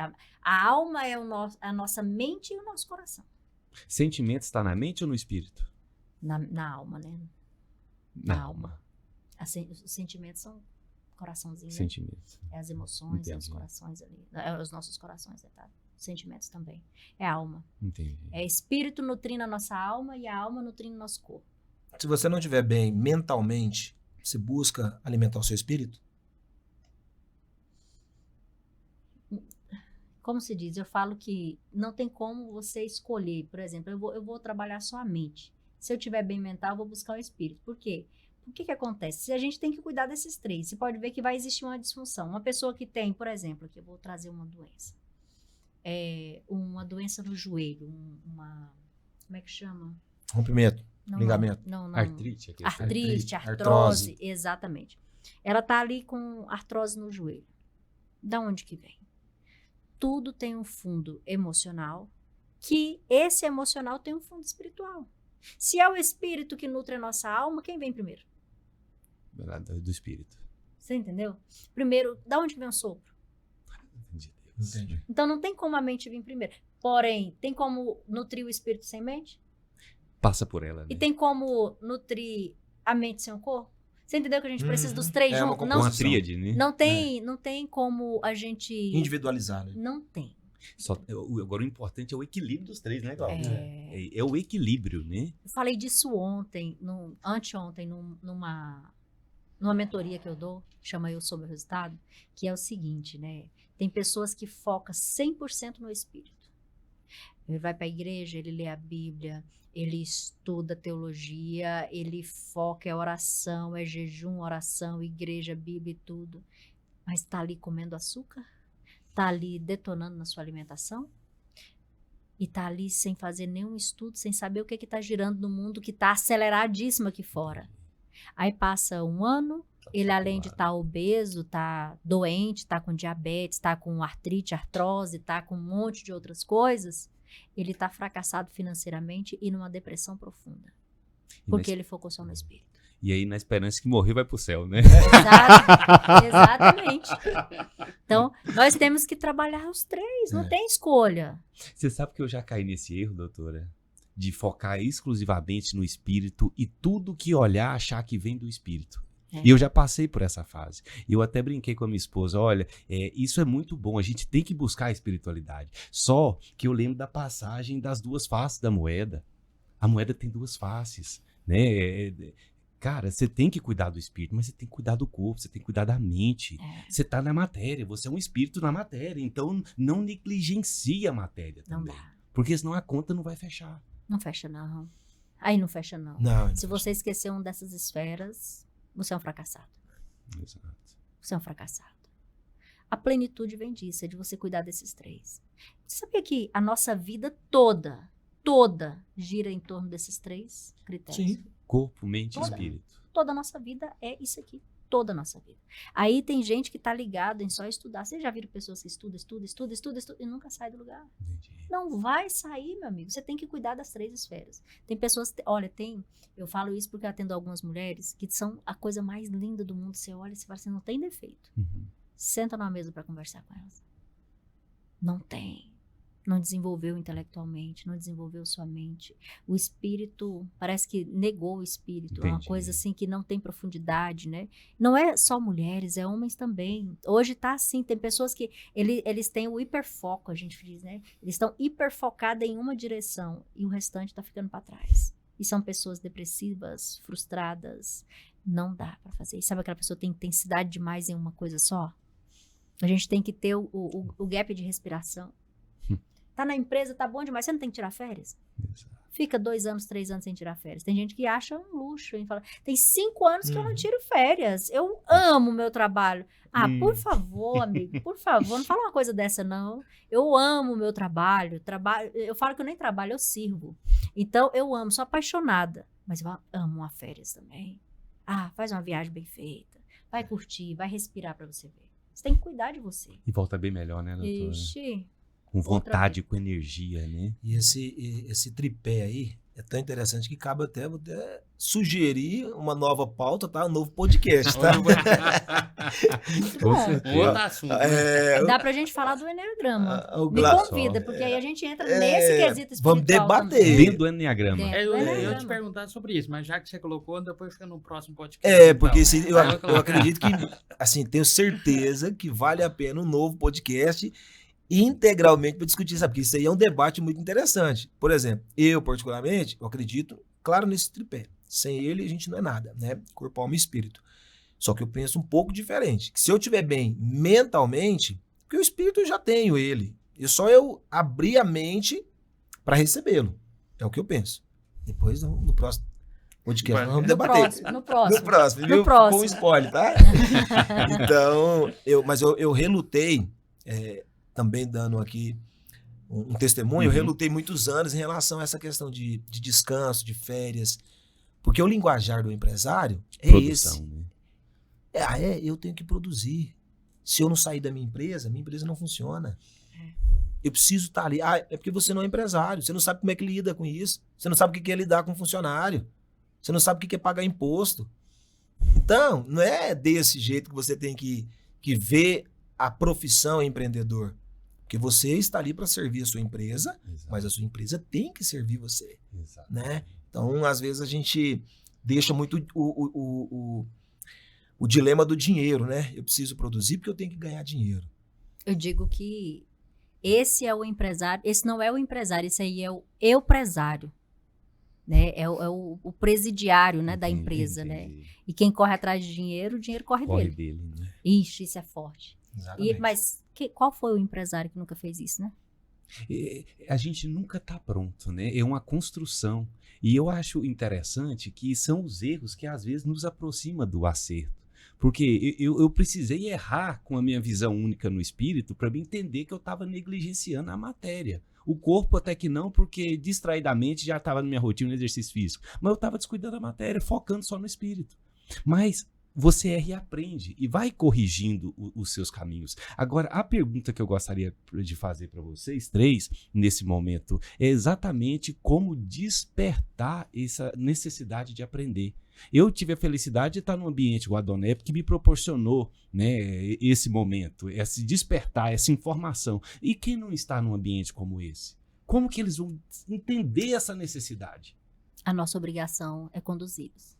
A alma é a nossa mente e o nosso coração. Sentimento está na mente ou no espírito? Na alma, né? Na Na alma. Os sentimentos são coraçãozinho, né? Sentimento. É as emoções, é os Entendi. corações ali. É os nossos corações, tá? Sentimentos também. É a alma. Entendi. É espírito nutrindo a nossa alma e a alma nutrindo o nosso corpo. Se você não estiver bem mentalmente, você busca alimentar o seu espírito? Como se diz, eu falo que não tem como você escolher. Por exemplo, eu vou trabalhar só a mente. Se eu estiver bem mental, eu vou buscar o espírito. Por quê? O que acontece? Se a gente tem que cuidar desses três, você pode ver que vai existir uma disfunção. Uma pessoa que tem, por exemplo, aqui eu vou trazer uma doença. Uma doença no joelho, como é que chama? Rompimento, Não, ligamento. Não. Artrite. aquele Artrite, artrose. artrose, exatamente. Ela tá ali com artrose no joelho. Da onde que vem? Tudo tem um fundo emocional, que esse emocional tem um fundo espiritual. Se é o espírito que nutre a nossa alma, quem vem primeiro? Do espírito. Você entendeu? Primeiro, da onde que vem o sopro? De Deus. Entendi. Então não tem como a mente vir primeiro. Porém, tem como nutrir o espírito sem mente? Passa por ela, né? E tem como nutrir a mente sem o corpo? Você entendeu que a gente precisa dos três É uma juntos? Uma tríade, né? Não tem como a gente... Individualizar, né? Não tem. Agora o importante é o equilíbrio dos três, né, Cláudio? É. É o equilíbrio, né? Eu falei disso anteontem, numa mentoria que eu dou, chama Eu Sou Meu Resultado, que é o seguinte, né? Tem pessoas que focam 100% no espírito. Ele vai para a igreja, ele lê a Bíblia, ele estuda teologia, ele foca, é oração, é jejum, oração, igreja, Bíblia e tudo. Mas está ali comendo açúcar? Está ali detonando na sua alimentação? E está ali sem fazer nenhum estudo, sem saber o que está girando no mundo, que está aceleradíssimo aqui fora. Aí passa um ano, ele além de estar obeso, está doente, está com diabetes, está com artrite, artrose, está com um monte de outras coisas, ele está fracassado financeiramente e numa depressão profunda. Porque ele focou só no espírito. E aí, na esperança que morrer, vai pro céu, né? Exatamente. Então, nós temos que trabalhar os três, não tem escolha. Você sabe que eu já caí nesse erro, doutora? De focar exclusivamente no espírito e tudo que olhar, achar que vem do espírito. E eu já passei por essa fase. Eu até brinquei com a minha esposa, olha, isso é muito bom, a gente tem que buscar a espiritualidade. Só que eu lembro da passagem das duas faces da moeda. A moeda tem duas faces, né? Cara, você tem que cuidar do espírito, mas você tem que cuidar do corpo, você tem que cuidar da mente. Você tá na matéria, você é um espírito na matéria, então não negligencie a matéria também. Não dá. Porque senão a conta não vai fechar. Não fecha, não. Aí não fecha, não. Não, Se você esquecer uma dessas esferas, você é um fracassado. Exato. Você é um fracassado. A plenitude vem disso, é de você cuidar desses três. Você sabia que a nossa vida toda gira em torno desses três critérios? Sim. Corpo, mente e Toda. espírito. Toda a nossa vida é isso aqui. Toda a nossa vida. Aí tem gente que tá ligado em só estudar. Vocês já viram pessoas que estudam e nunca saem do lugar? Entendi. Não vai sair, meu amigo. Você tem que cuidar das três esferas. Tem pessoas, eu falo isso porque eu atendo algumas mulheres que são a coisa mais linda do mundo. Você olha e você fala assim, não tem defeito. Uhum. Senta numa mesa para conversar com elas. Não tem. Não desenvolveu intelectualmente, não desenvolveu sua mente. O espírito, parece que negou o espírito. É uma Entendi. coisa assim que não tem profundidade, né? Não é só mulheres, é homens também. Hoje tá assim, tem pessoas que eles têm o hiperfoco, a gente diz, né? Eles estão hiperfocados em uma direção e o restante tá ficando para trás. E são pessoas depressivas, frustradas. Não dá para fazer. E sabe aquela pessoa que tem intensidade demais em uma coisa só? A gente tem que ter o gap de respiração. Tá na empresa, tá bom demais. Você não tem que tirar férias? Exato. Fica 2 anos, 3 anos sem tirar férias. Tem gente que acha um luxo. E fala, tem 5 anos que eu não tiro férias. Eu amo o meu trabalho. Ah, por favor, amigo, por favor, não fala uma coisa dessa, não. Eu amo o meu trabalho. Eu falo que eu nem trabalho, eu sirvo. Então, eu amo, sou apaixonada. Mas eu amo uma férias também. Ah, faz uma viagem bem feita. Vai curtir, vai respirar pra você ver. Você tem que cuidar de você. E volta bem melhor, né, doutora? Ixi. Com vontade, com energia, né? E esse tripé aí é tão interessante que cabe até sugerir uma nova pauta, tá? Um novo podcast, tá? Muito Com bom. certeza. Outro assunto. né? Dá pra gente falar do Enneagrama. O Me Gla- convida, porque aí a gente entra nesse quesito espiritual vamos debater. também. Dentro do Enneagrama. É. Eu Enneagrama. ia te perguntar sobre isso, mas já que você colocou, depois fica no próximo podcast. Porque então. eu acredito que, assim, tenho certeza que vale a pena um novo podcast integralmente para discutir, sabe? Porque isso aí é um debate muito interessante. Por exemplo, eu, particularmente, eu acredito, claro, nesse tripé. Sem ele, a gente não é nada, né? Corpo, alma e espírito. Só que eu penso um pouco diferente. Que se eu estiver bem mentalmente, porque o espírito eu já tenho ele. É só eu abrir a mente para recebê-lo. É o que eu penso. Depois, no próximo podcast, nós vamos debater. No próximo. No próximo, viu? No próximo. Com spoiler, tá? Então, eu relutei, também dando aqui um testemunho, eu relutei muitos anos em relação a essa questão de descanso, de férias, porque o linguajar do empresário é Produção, esse. né? Eu tenho que produzir. Se eu não sair da minha empresa não funciona. Eu preciso estar ali. É porque você não é empresário, você não sabe como é que lida com isso, você não sabe o que é lidar com funcionário, você não sabe o que é pagar imposto. Então, não é desse jeito que você tem que ver a profissão empreendedor. Porque você está ali para servir a sua empresa, Exato. mas a sua empresa tem que servir você, Exato. né? Então, às vezes, a gente deixa muito o dilema do dinheiro, né? Eu preciso produzir porque eu tenho que ganhar dinheiro. Eu digo que esse é o empresário, esse não é o empresário, esse aí é o eu-presário. Né? É o presidiário, né, da empresa, né? E quem corre atrás de dinheiro, o dinheiro corre dele. Né? Ixi, isso é forte. Exatamente. Mas qual foi o empresário que nunca fez isso, né? A gente nunca está pronto, né? É uma construção. E eu acho interessante que são os erros que às vezes nos aproximam do acerto. Porque eu precisei errar com a minha visão única no espírito para me entender que eu estava negligenciando a matéria. O corpo até que não, porque distraidamente já estava na minha rotina de exercício físico. Mas eu estava descuidando da matéria, focando só no espírito. Mas você erra e aprende e vai corrigindo os seus caminhos. Agora, a pergunta que eu gostaria de fazer para vocês três, nesse momento, é exatamente como despertar essa necessidade de aprender. Eu tive a felicidade de estar num ambiente igual a Donep que me proporcionou, né, esse momento, esse despertar, essa informação. E quem não está num ambiente como esse? Como que eles vão entender essa necessidade? A nossa obrigação é conduzi-los.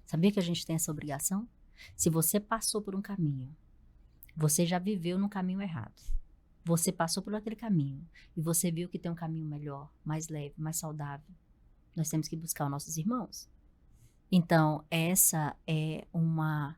Sabia que a gente tem essa obrigação? Se você passou por um caminho, você já viveu no caminho errado. Você passou por aquele caminho e você viu que tem um caminho melhor, mais leve, mais saudável. Nós temos que buscar os nossos irmãos. Então, essa é uma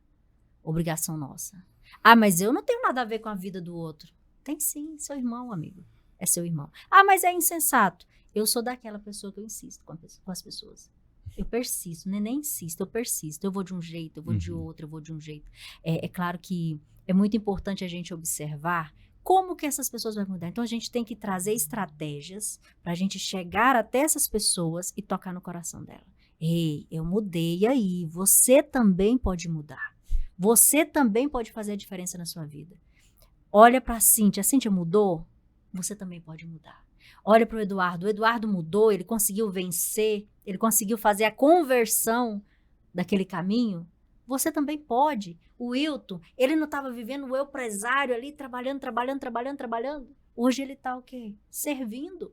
obrigação nossa. Ah, mas eu não tenho nada a ver com a vida do outro. Tem sim, seu irmão, amigo. É seu irmão. Ah, mas é insensato. Eu sou daquela pessoa que eu insisto com as pessoas. Eu persisto, nem insisto, eu persisto. Eu vou de um jeito, eu vou de outro, eu vou de um jeito. É claro que é muito importante a gente observar como que essas pessoas vão mudar. Então, a gente tem que trazer estratégias para a gente chegar até essas pessoas e tocar no coração dela. Ei, eu mudei aí, você também pode mudar. Você também pode fazer a diferença na sua vida. Olha para a Cíntia mudou? Você também pode mudar. Olha para o Eduardo mudou, ele conseguiu vencer, ele conseguiu fazer a conversão daquele caminho. Você também pode. O Wilton, ele não estava vivendo o empresário ali, trabalhando. Hoje ele está o quê? Servindo.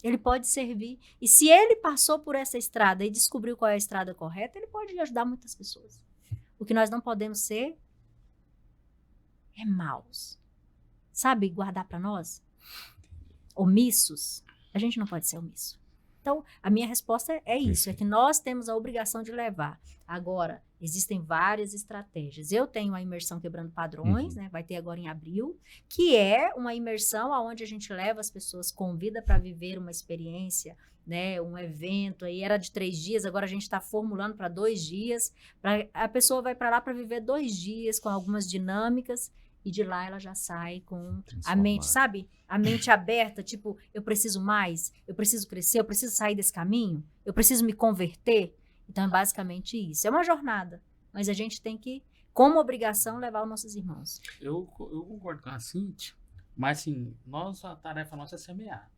Ele pode servir. E se ele passou por essa estrada e descobriu qual é a estrada correta, ele pode ajudar muitas pessoas. O que nós não podemos ser é maus. Sabe, guardar para nós? Omissos. A gente não pode ser omisso. Então, a minha resposta é isso, é que nós temos a obrigação de levar. Agora, existem várias estratégias. Eu tenho a imersão Quebrando Padrões, né? Vai ter agora em abril, que é uma imersão onde a gente leva as pessoas, convida para viver uma experiência, né? Um evento, aí era de 3 dias, agora a gente está formulando para 2 dias. A pessoa vai para lá para viver 2 dias com algumas dinâmicas, e de lá ela já sai com a mente, sabe? A mente aberta, tipo, eu preciso mais, eu preciso crescer, eu preciso sair desse caminho, eu preciso me converter. Então, é basicamente isso. É uma jornada, mas a gente tem que, como obrigação, levar os nossos irmãos. Eu concordo com a Cíntia, mas assim, a tarefa nossa é semear.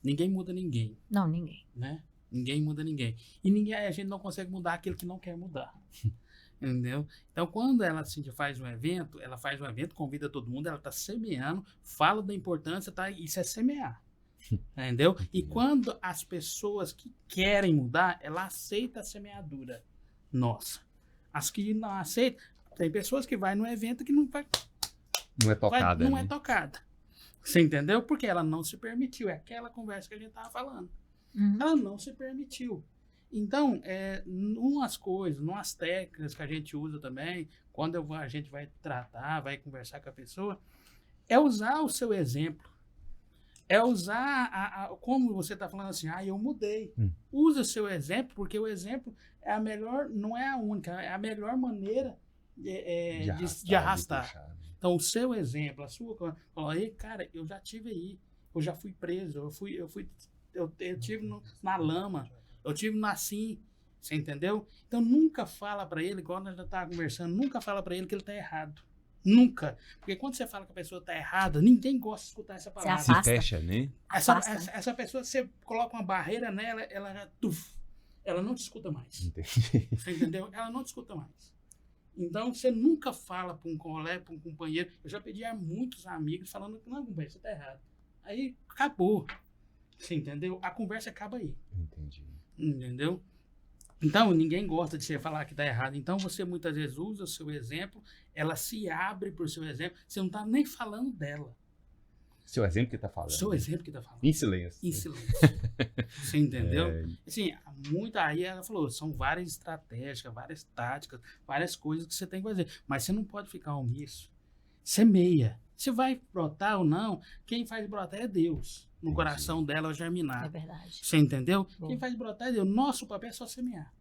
Ninguém muda ninguém, Não, ninguém. né? Ninguém muda ninguém. E a gente não consegue mudar aquele que não quer mudar. Entendeu? Então, quando ela assim, faz um evento, convida todo mundo, ela está semeando, fala da importância, tá? Isso é semear. Entendeu? E quando as pessoas que querem mudar, ela aceita a semeadura nossa. As que não aceitam, tem pessoas que vai no evento que não vai. Não é tocada. Não é tocada. Você entendeu? Porque ela não se permitiu. É aquela conversa que a gente estava falando. Ela não se permitiu. Então, umas técnicas que a gente usa também, quando a gente vai tratar, vai conversar com a pessoa, é usar o seu exemplo. É usar, como você está falando assim, eu mudei. Usa o seu exemplo, porque o exemplo é a melhor, não é a única, é a melhor maneira de arrastar. Então, o seu exemplo, a sua, cara, eu já tive aí, eu já fui preso, eu tive na lama, eu tive assim, você entendeu? Então, nunca fala para ele, igual nós já estávamos conversando, nunca fala para ele que ele está errado. Nunca. Porque quando você fala que a pessoa está errada, ninguém gosta de escutar essa palavra. Se fecha, né? Essa pessoa, você coloca uma barreira nela, ela não te escuta mais. Entendi. Você entendeu? Ela não te escuta mais. Então, você nunca fala para um colega, para um companheiro. Eu já pedi a muitos amigos falando que não, companheiro, você está errado. Aí, acabou. Você entendeu? A conversa acaba aí. Entendi. Entendeu? Então, ninguém gosta de você falar que está errado. Então, você muitas vezes usa o seu exemplo, ela se abre por seu exemplo, você não está nem falando dela. Seu exemplo que está falando. Seu exemplo que está falando. Em silêncio. Em silêncio. Você entendeu? Assim, aí ela falou, são várias estratégias, várias táticas, várias coisas que você tem que fazer. Mas você não pode ficar omisso. Semeia. Se vai brotar ou não, quem faz brotar é Deus. No coração dela germinar. É verdade. Você entendeu? Bom. Quem faz brotar é Deus. Nosso papel é só semear.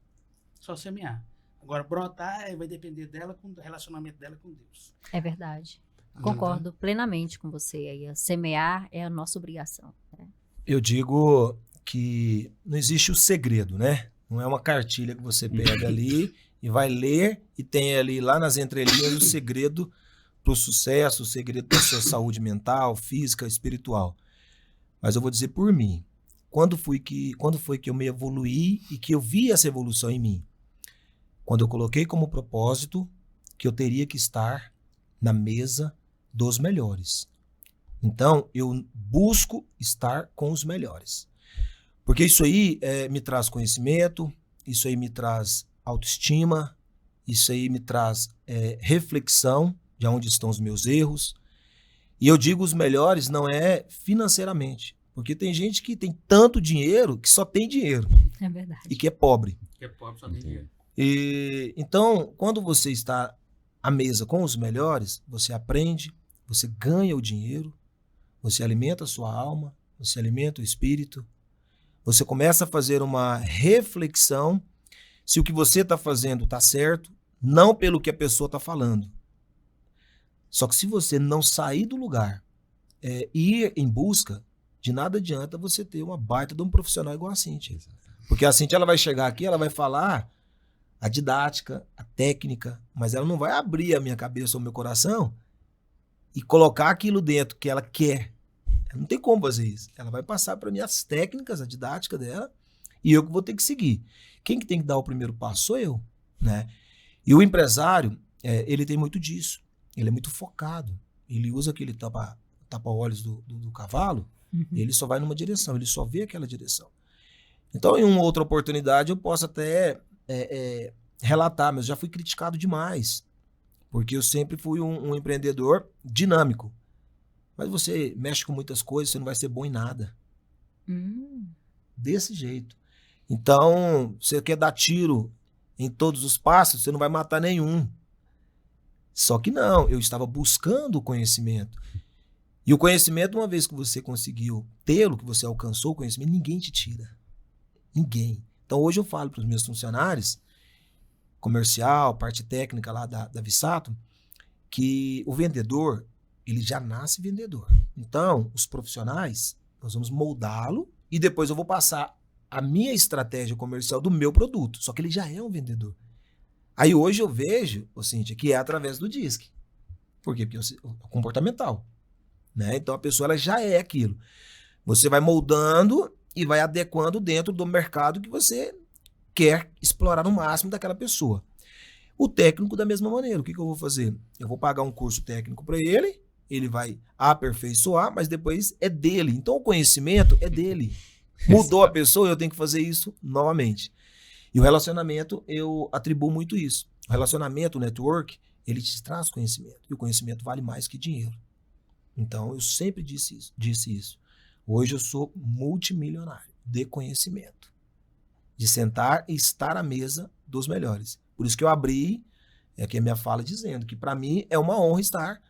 Só semear. Agora, brotar vai depender dela, do relacionamento dela com Deus. É verdade. Concordo plenamente com você aí. Semear é a nossa obrigação. Né? Eu digo que não existe o segredo, né? Não é uma cartilha que você pega ali e vai ler e tem ali lá nas entrelinhas o segredo para o sucesso, o segredo para a sua saúde mental, física, espiritual. Mas eu vou dizer por mim. Quando foi que eu me evoluí e que eu vi essa evolução em mim? Quando eu coloquei como propósito que eu teria que estar na mesa dos melhores. Então, eu busco estar com os melhores. Porque isso aí me traz conhecimento, isso aí me traz autoestima, isso aí me traz reflexão de onde estão os meus erros. E eu digo os melhores não é financeiramente, porque tem gente que tem tanto dinheiro que só tem dinheiro. É verdade. E que é pobre. Que é pobre só tem dinheiro. Então, quando você está à mesa com os melhores, você aprende, você ganha o dinheiro, você alimenta a sua alma, você alimenta o espírito, você começa a fazer uma reflexão se o que você está fazendo está certo, não pelo que a pessoa está falando. Só que se você não sair do lugar, ir em busca, de nada adianta você ter uma baita de um profissional igual a Cíntia. Porque a Cíntia ela vai chegar aqui, ela vai falar a didática, a técnica, mas ela não vai abrir a minha cabeça ou o meu coração e colocar aquilo dentro que ela quer. Ela não tem como fazer isso. Ela vai passar para mim as técnicas, a didática dela, e eu que vou ter que seguir. Quem que tem que dar o primeiro passo sou eu, né? E o empresário, ele tem muito disso. Ele é muito focado. Ele usa aquele tapa-olhos do cavalo, e ele só vai numa direção, ele só vê aquela direção. Então, em uma outra oportunidade, eu posso até relatar, mas já fui criticado demais, porque eu sempre fui um empreendedor dinâmico. Mas você mexe com muitas coisas, você não vai ser bom em nada. Desse jeito. Então, você quer dar tiro em todos os passos, você não vai matar nenhum. Só que não, eu estava buscando o conhecimento. E o conhecimento, uma vez que você conseguiu tê-lo, que você alcançou o conhecimento, ninguém te tira. Ninguém. Então, hoje eu falo para os meus funcionários, comercial, parte técnica lá da Vissato, que o vendedor, ele já nasce vendedor. Então, os profissionais, nós vamos moldá-lo e depois eu vou passar a minha estratégia comercial do meu produto. Só que ele já é um vendedor. Aí hoje eu vejo, Cíntia, que é através do DISC. Por quê? Porque é comportamental. Né? Então a pessoa ela já é aquilo. Você vai moldando e vai adequando dentro do mercado que você quer explorar no máximo daquela pessoa. O técnico da mesma maneira. O que eu vou fazer? Eu vou pagar um curso técnico para ele vai aperfeiçoar, mas depois é dele. Então o conhecimento é dele. Mudou a pessoa, eu tenho que fazer isso novamente. E o relacionamento, eu atribuo muito isso. O relacionamento, o network, ele te traz conhecimento. E o conhecimento vale mais que dinheiro. Então, eu sempre disse isso. Hoje eu sou multimilionário de conhecimento. De sentar e estar à mesa dos melhores. Por isso que eu abri aqui a minha fala dizendo que para mim é uma honra estar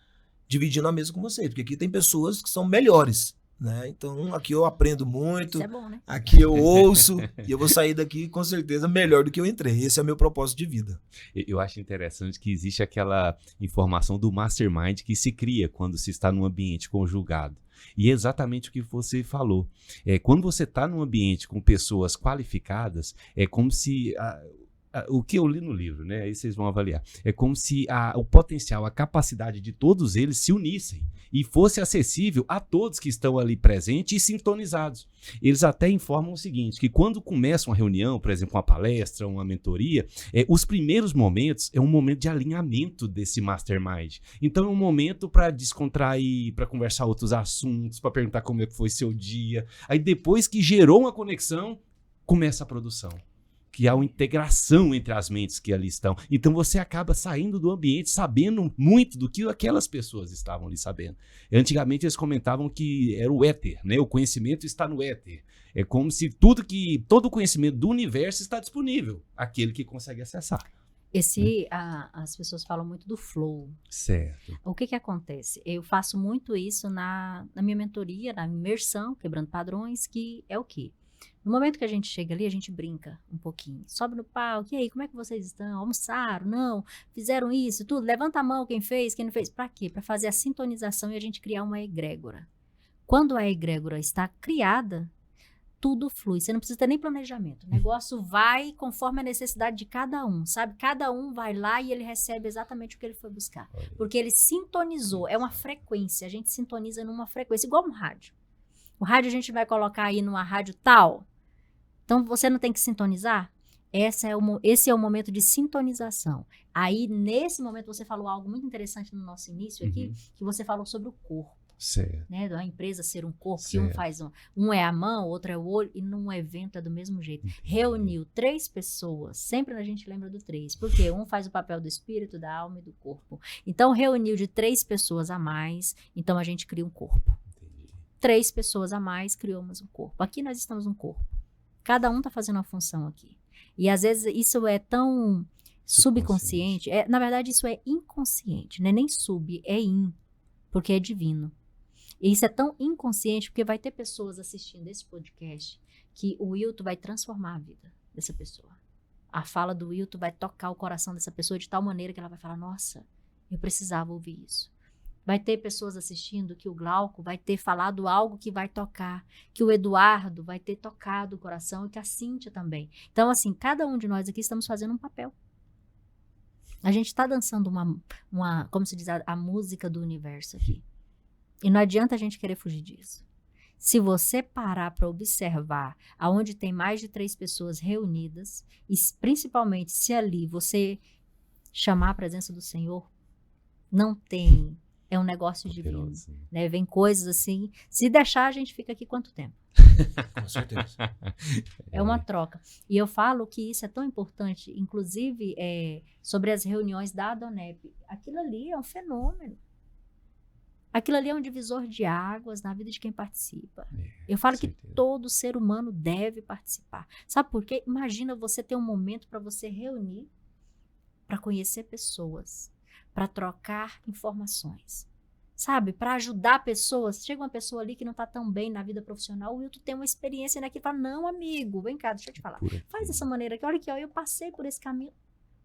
dividindo a mesa com você. Porque aqui tem pessoas que são melhores. Né? Então, aqui eu aprendo muito. Isso é bom, né? Aqui eu ouço e eu vou sair daqui com certeza melhor do que eu entrei. Esse é o meu propósito de vida. Eu acho interessante que existe aquela informação do mastermind que se cria quando se está num ambiente conjugado. E é exatamente o que você falou. Quando você está num ambiente com pessoas qualificadas, é como se... o que eu li no livro, né? Aí vocês vão avaliar. É como se o potencial, a capacidade de todos eles se unissem e fosse acessível a todos que estão ali presentes e sintonizados. Eles até informam o seguinte, que quando começa uma reunião, por exemplo, uma palestra, uma mentoria, os primeiros momentos é um momento de alinhamento desse mastermind. Então é um momento para descontrair, para conversar outros assuntos, para perguntar como é que foi seu dia. Aí depois que gerou uma conexão, começa a produção. Que há uma integração entre as mentes que ali estão. Então você acaba saindo do ambiente sabendo muito do que aquelas pessoas estavam ali sabendo. Antigamente eles comentavam que era o éter, né? O conhecimento está no éter. É como se todo o conhecimento do universo está disponível, aquele que consegue acessar. As pessoas falam muito do flow. Certo. O que acontece? Eu faço muito isso na minha mentoria, na imersão, quebrando padrões, que é o quê? No momento que a gente chega ali, a gente brinca um pouquinho. Sobe no palco, e aí, como é que vocês estão? Almoçaram? Não? Fizeram isso? Tudo? Levanta a mão quem fez, quem não fez. Para quê? Para fazer a sintonização e a gente criar uma egrégora. Quando a egrégora está criada, tudo flui. Você não precisa ter nem planejamento. O negócio vai conforme a necessidade de cada um, sabe? Cada um vai lá e ele recebe exatamente o que ele foi buscar. Porque ele sintonizou. É uma frequência. A gente sintoniza numa frequência, igual um rádio. O rádio a gente vai colocar aí numa rádio tal. Então, você não tem que sintonizar? Esse é o momento de sintonização. Aí, nesse momento, você falou algo muito interessante no nosso início aqui, que você falou sobre o corpo. Certo. Né? Da empresa ser um corpo, Certo. que um faz um é a mão, outro é o olho, e num evento é do mesmo jeito. Reuniu 3 pessoas, sempre a gente lembra do 3, porque um faz o papel do espírito, da alma e do corpo. Então, reuniu de 3 pessoas a mais, então a gente cria um corpo. 3 pessoas a mais, criamos um corpo. Aqui nós estamos um corpo. Cada um está fazendo uma função aqui. E às vezes isso é tão subconsciente. Na verdade, isso é inconsciente. Não é nem sub, é in. Porque é divino. E isso é tão inconsciente porque vai ter pessoas assistindo esse podcast que o Wilton vai transformar a vida dessa pessoa. A fala do Wilton vai tocar o coração dessa pessoa de tal maneira que ela vai falar, nossa, eu precisava ouvir isso. Vai ter pessoas assistindo que o Glauco vai ter falado algo que vai tocar, que o Eduardo vai ter tocado o coração e que a Cíntia também. Então, assim, cada um de nós aqui estamos fazendo um papel. A gente está dançando como se diz, a música do universo aqui. E não adianta a gente querer fugir disso. Se você parar para observar aonde tem mais de 3 pessoas reunidas, e principalmente se ali você chamar a presença do Senhor, não tem... É um negócio divino, né? Vem coisas assim. Se deixar, a gente fica aqui quanto tempo? Com certeza. É uma troca. E eu falo que isso é tão importante, inclusive sobre as reuniões da Adonep. Aquilo ali é um fenômeno. Aquilo ali é um divisor de águas na vida de quem participa. Eu Com falo que certeza. todo ser humano deve participar. Sabe por quê? Imagina você ter um momento para você reunir, para conhecer pessoas, para trocar informações, sabe? Para ajudar pessoas. Chega uma pessoa ali que não está tão bem na vida profissional, o Wilton tem uma experiência naquilo, fala, não, amigo, vem cá, deixa eu te falar. Por aqui. Faz dessa maneira aqui, olha aqui, ó, eu passei por esse caminho.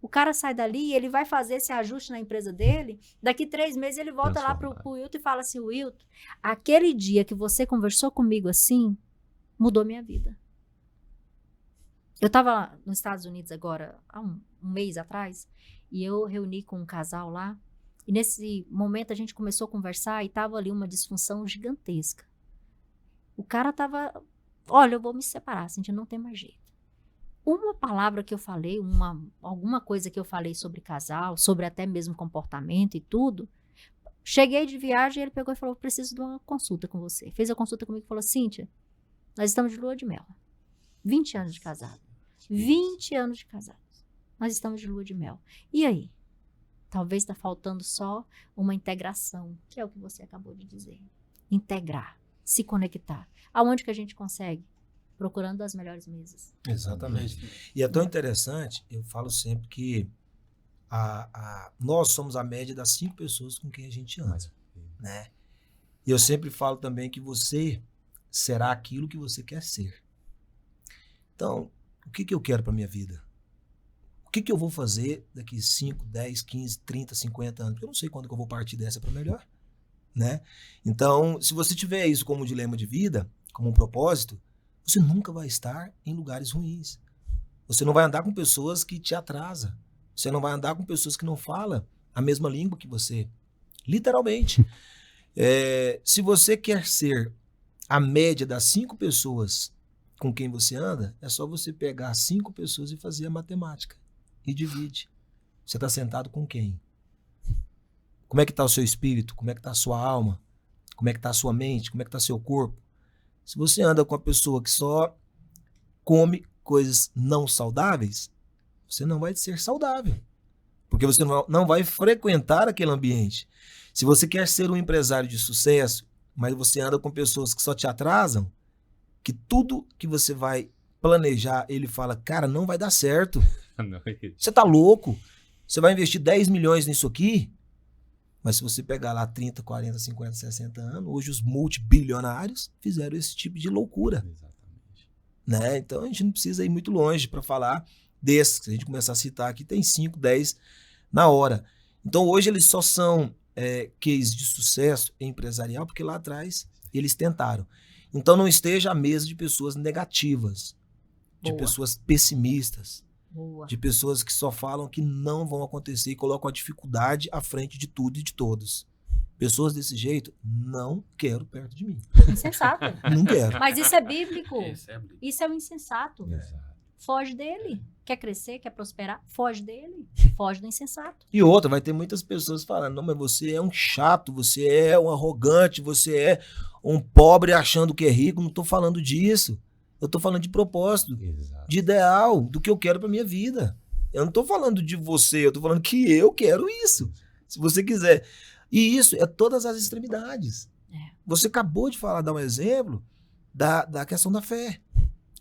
O cara sai dali, ele vai fazer esse ajuste na empresa dele, daqui 3 meses ele volta lá pro Wilton e fala assim, Wilton, aquele dia que você conversou comigo assim, mudou minha vida. Eu estava nos Estados Unidos agora, há um mês atrás, e eu reuni com um casal lá, e nesse momento a gente começou a conversar e tava ali uma disfunção gigantesca. O cara tava, olha, eu vou me separar, Cíntia, não tem mais jeito. Uma palavra que eu falei, alguma coisa que eu falei sobre casal, sobre até mesmo comportamento e tudo, cheguei de viagem e ele pegou e falou, preciso de uma consulta com você. Fez a consulta comigo e falou, Cíntia, nós estamos de lua de mel. 20 anos de casado. 20 anos de casados. Nós estamos de lua de mel. E aí? Talvez está faltando só uma integração, que é o que você acabou de dizer. Integrar, se conectar. Aonde que a gente consegue? Procurando as melhores mesas. Exatamente. E é tão interessante, eu falo sempre que nós somos a média das 5 pessoas com quem a gente anda, né? E eu sempre falo também que você será aquilo que você quer ser. Então, o que eu quero para minha vida? O que eu vou fazer daqui 5, 10, 15, 30, 50 anos? Eu não sei quando que eu vou partir dessa para melhor, né? Então, se você tiver isso como um dilema de vida, como um propósito, você nunca vai estar em lugares ruins. Você não vai andar com pessoas que te atrasam. Você não vai andar com pessoas que não falam a mesma língua que você. Literalmente. Se você quer ser a média das 5 pessoas com quem você anda, é só você pegar 5 pessoas e fazer a matemática. E divide. Você está sentado com quem? Como é que está o seu espírito? Como é que está a sua alma? Como é que está a sua mente? Como é que está seu corpo? Se você anda com uma pessoa que só come coisas não saudáveis, você não vai ser saudável. Porque você não vai frequentar aquele ambiente. Se você quer ser um empresário de sucesso, mas você anda com pessoas que só te atrasam, que tudo que você vai planejar, ele fala, cara, não vai dar certo. Você tá louco? Você vai investir 10 milhões nisso aqui? Mas se você pegar lá 30, 40, 50, 60 anos, hoje os multibilionários fizeram esse tipo de loucura. Exatamente. Né? Então a gente não precisa ir muito longe para falar desses. Se a gente começar a citar aqui, tem 5, 10 na hora. Então hoje eles só são cases de sucesso empresarial porque lá atrás eles tentaram. Então não esteja à mesa de pessoas negativas, de Boa. pessoas pessimistas. Boa. De pessoas que só falam que não vão acontecer e colocam a dificuldade à frente de tudo e de todos. Pessoas desse jeito, não quero perto de mim. Insensato. Não quero. Mas isso é bíblico. Recebe. Isso é o insensato. Exato. Foge dele. Quer crescer, quer prosperar? Foge dele. Foge do insensato. E outra, vai ter muitas pessoas falando, não, mas você é um chato, você é um arrogante, você é um pobre achando que é rico. Não estou falando disso. Eu estou falando de propósito, Exato. de ideal, do que eu quero para minha vida. Eu não estou falando de você, eu estou falando que eu quero isso. Se você quiser. E isso é todas as extremidades. Você acabou de falar, dar um exemplo da questão da fé.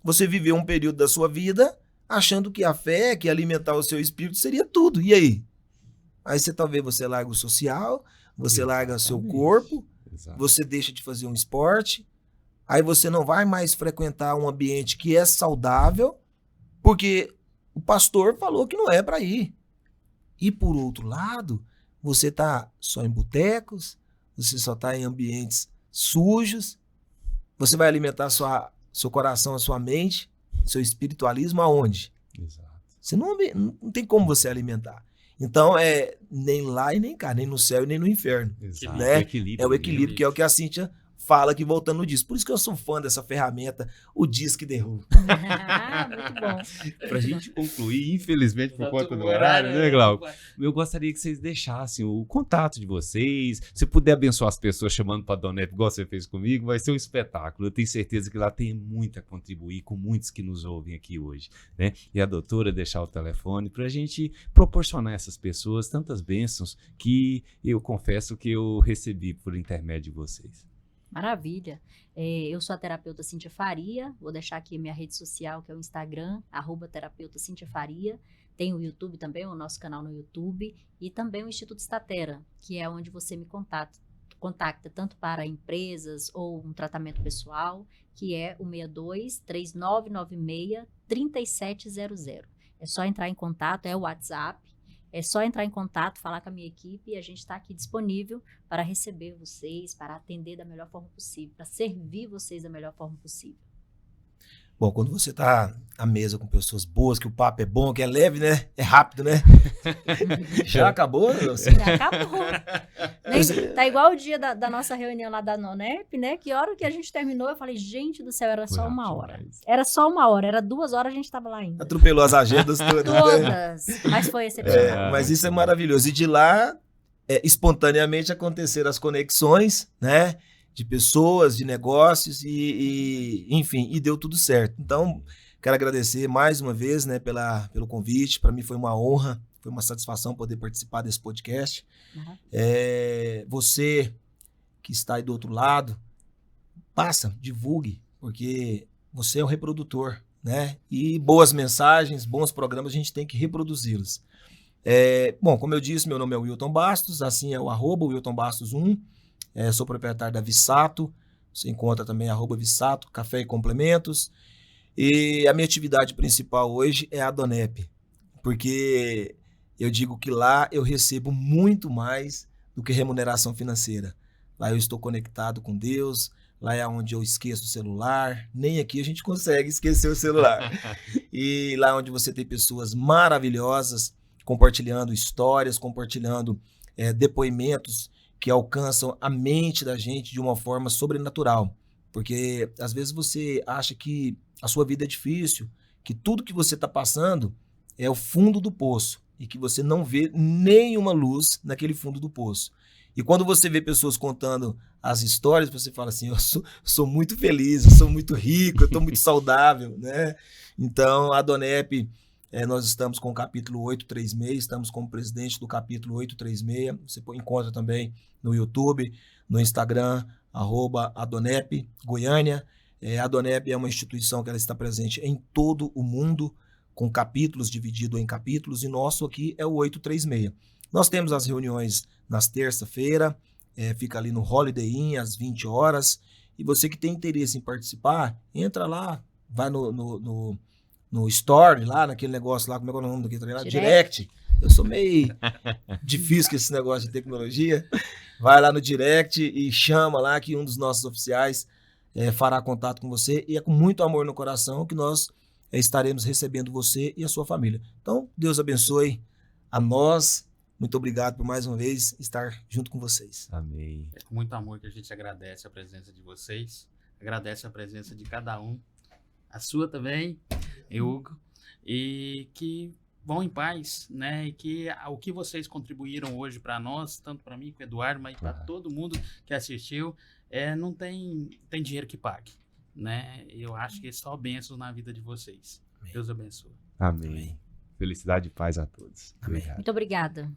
Você viveu um período da sua vida achando que a fé, que alimentar o seu espírito, seria tudo. E aí? Aí talvez você larga o social, você larga o seu corpo, Exato. você deixa de fazer um esporte, aí você não vai mais frequentar um ambiente que é saudável, porque o pastor falou que não é para ir. E por outro lado, você está só em botecos, você só está em ambientes sujos, você vai alimentar seu coração, a sua mente, seu espiritualismo aonde? Exato. Você não tem como você alimentar. Então, nem lá e nem cá, nem no céu e nem no inferno. Exato. Né? O equilíbrio. É o equilíbrio, que é o que a Cíntia fala que voltando no disco. Por isso que eu sou fã dessa ferramenta, o Disque Derru. Muito bom. Pra gente concluir, infelizmente, por Já conta tô do no horário, né, né? Glauco? Eu gostaria que vocês deixassem o contato de vocês. Se puder abençoar as pessoas chamando para Donep, igual você fez comigo, vai ser um espetáculo. Eu tenho certeza que lá tem muito a contribuir com muitos que nos ouvem aqui hoje, né? E a doutora deixar o telefone para a gente proporcionar a essas pessoas tantas bênçãos que eu confesso que eu recebi por intermédio de vocês. Maravilha. Eu sou a terapeuta Cíntia Faria, vou deixar aqui minha rede social, que é o Instagram, @terapeuta Cíntia Faria. Tem o YouTube também, o nosso canal no YouTube, e também o Instituto Statera, que é onde você me contacta tanto para empresas ou um tratamento pessoal, que é o 62-3996-3700. É só entrar em contato, é o WhatsApp. É só entrar em contato, falar com a minha equipe e a gente está aqui disponível para receber vocês, para atender da melhor forma possível, para servir vocês da melhor forma possível. Bom, quando você tá à mesa com pessoas boas, que o papo é bom, que é leve, né? É rápido, né? Já acabou? Já acabou. Tá igual o dia da nossa reunião lá da Donep, né? Que hora que a gente terminou, eu falei, gente do céu, era só uma hora. Era só uma hora, era 2 horas, a gente tava lá ainda. Atropelou as agendas todas. Né? Todas, mas foi excepcional. Mas isso é maravilhoso. E de lá, espontaneamente aconteceram as conexões, né? De pessoas, de negócios enfim, e deu tudo certo. Então, quero agradecer mais uma vez, né, pelo convite. Para mim foi uma honra, foi uma satisfação poder participar desse podcast. Uhum. Você que está aí do outro lado, divulgue, porque você é o reprodutor, né? E boas mensagens, bons programas, a gente tem que reproduzi-los. Bom, como eu disse, meu nome é Wilton Bastos, assim é o @Wilton Bastos 1. Sou proprietário da Vissato, você encontra também @Vissato, Café e Complementos. E a minha atividade principal hoje é a Donep, porque eu digo que lá eu recebo muito mais do que remuneração financeira. Lá eu estou conectado com Deus, lá é onde eu esqueço o celular, nem aqui a gente consegue esquecer o celular. E lá é onde você tem pessoas maravilhosas compartilhando histórias, compartilhando depoimentos que alcançam a mente da gente de uma forma sobrenatural. Porque às vezes você acha que a sua vida é difícil, que tudo que você está passando é o fundo do poço e que você não vê nenhuma luz naquele fundo do poço. E quando você vê pessoas contando as histórias, você fala assim, eu sou muito feliz, eu sou muito rico, eu estou muito saudável, né? Então, a Donep, nós estamos com o capítulo 836, estamos como presidente do capítulo 836, você encontra também no YouTube, no Instagram, @Adonep Goiânia. A Donep é uma instituição que ela está presente em todo o mundo, com capítulos divididos em capítulos, e nosso aqui é o 836. Nós temos as reuniões nas terça-feira, fica ali no Holiday Inn às 20 horas, e você que tem interesse em participar, entra lá, vai no Store, lá naquele negócio lá, como é que é o nome daquele trem lá? Direct. Eu sou meio difícil com esse negócio de tecnologia. Vai lá no Direct e chama lá que um dos nossos oficiais fará contato com você, e é com muito amor no coração que nós estaremos recebendo você e a sua família. Então, Deus abençoe a nós. Muito obrigado por mais uma vez estar junto com vocês. Amém. É com muito amor que a gente agradece a presença de vocês, agradece a presença de cada um, a sua também, Hugo, e que vão em paz, né? E que o que vocês contribuíram hoje para nós, tanto para mim, com o Eduardo, mas para todo mundo que assistiu, não tem dinheiro que pague, né? Eu acho que é só bênçãos na vida de vocês. Amém. Deus abençoe. Amém. Felicidade e paz a todos. Amém. Obrigado. Muito obrigada.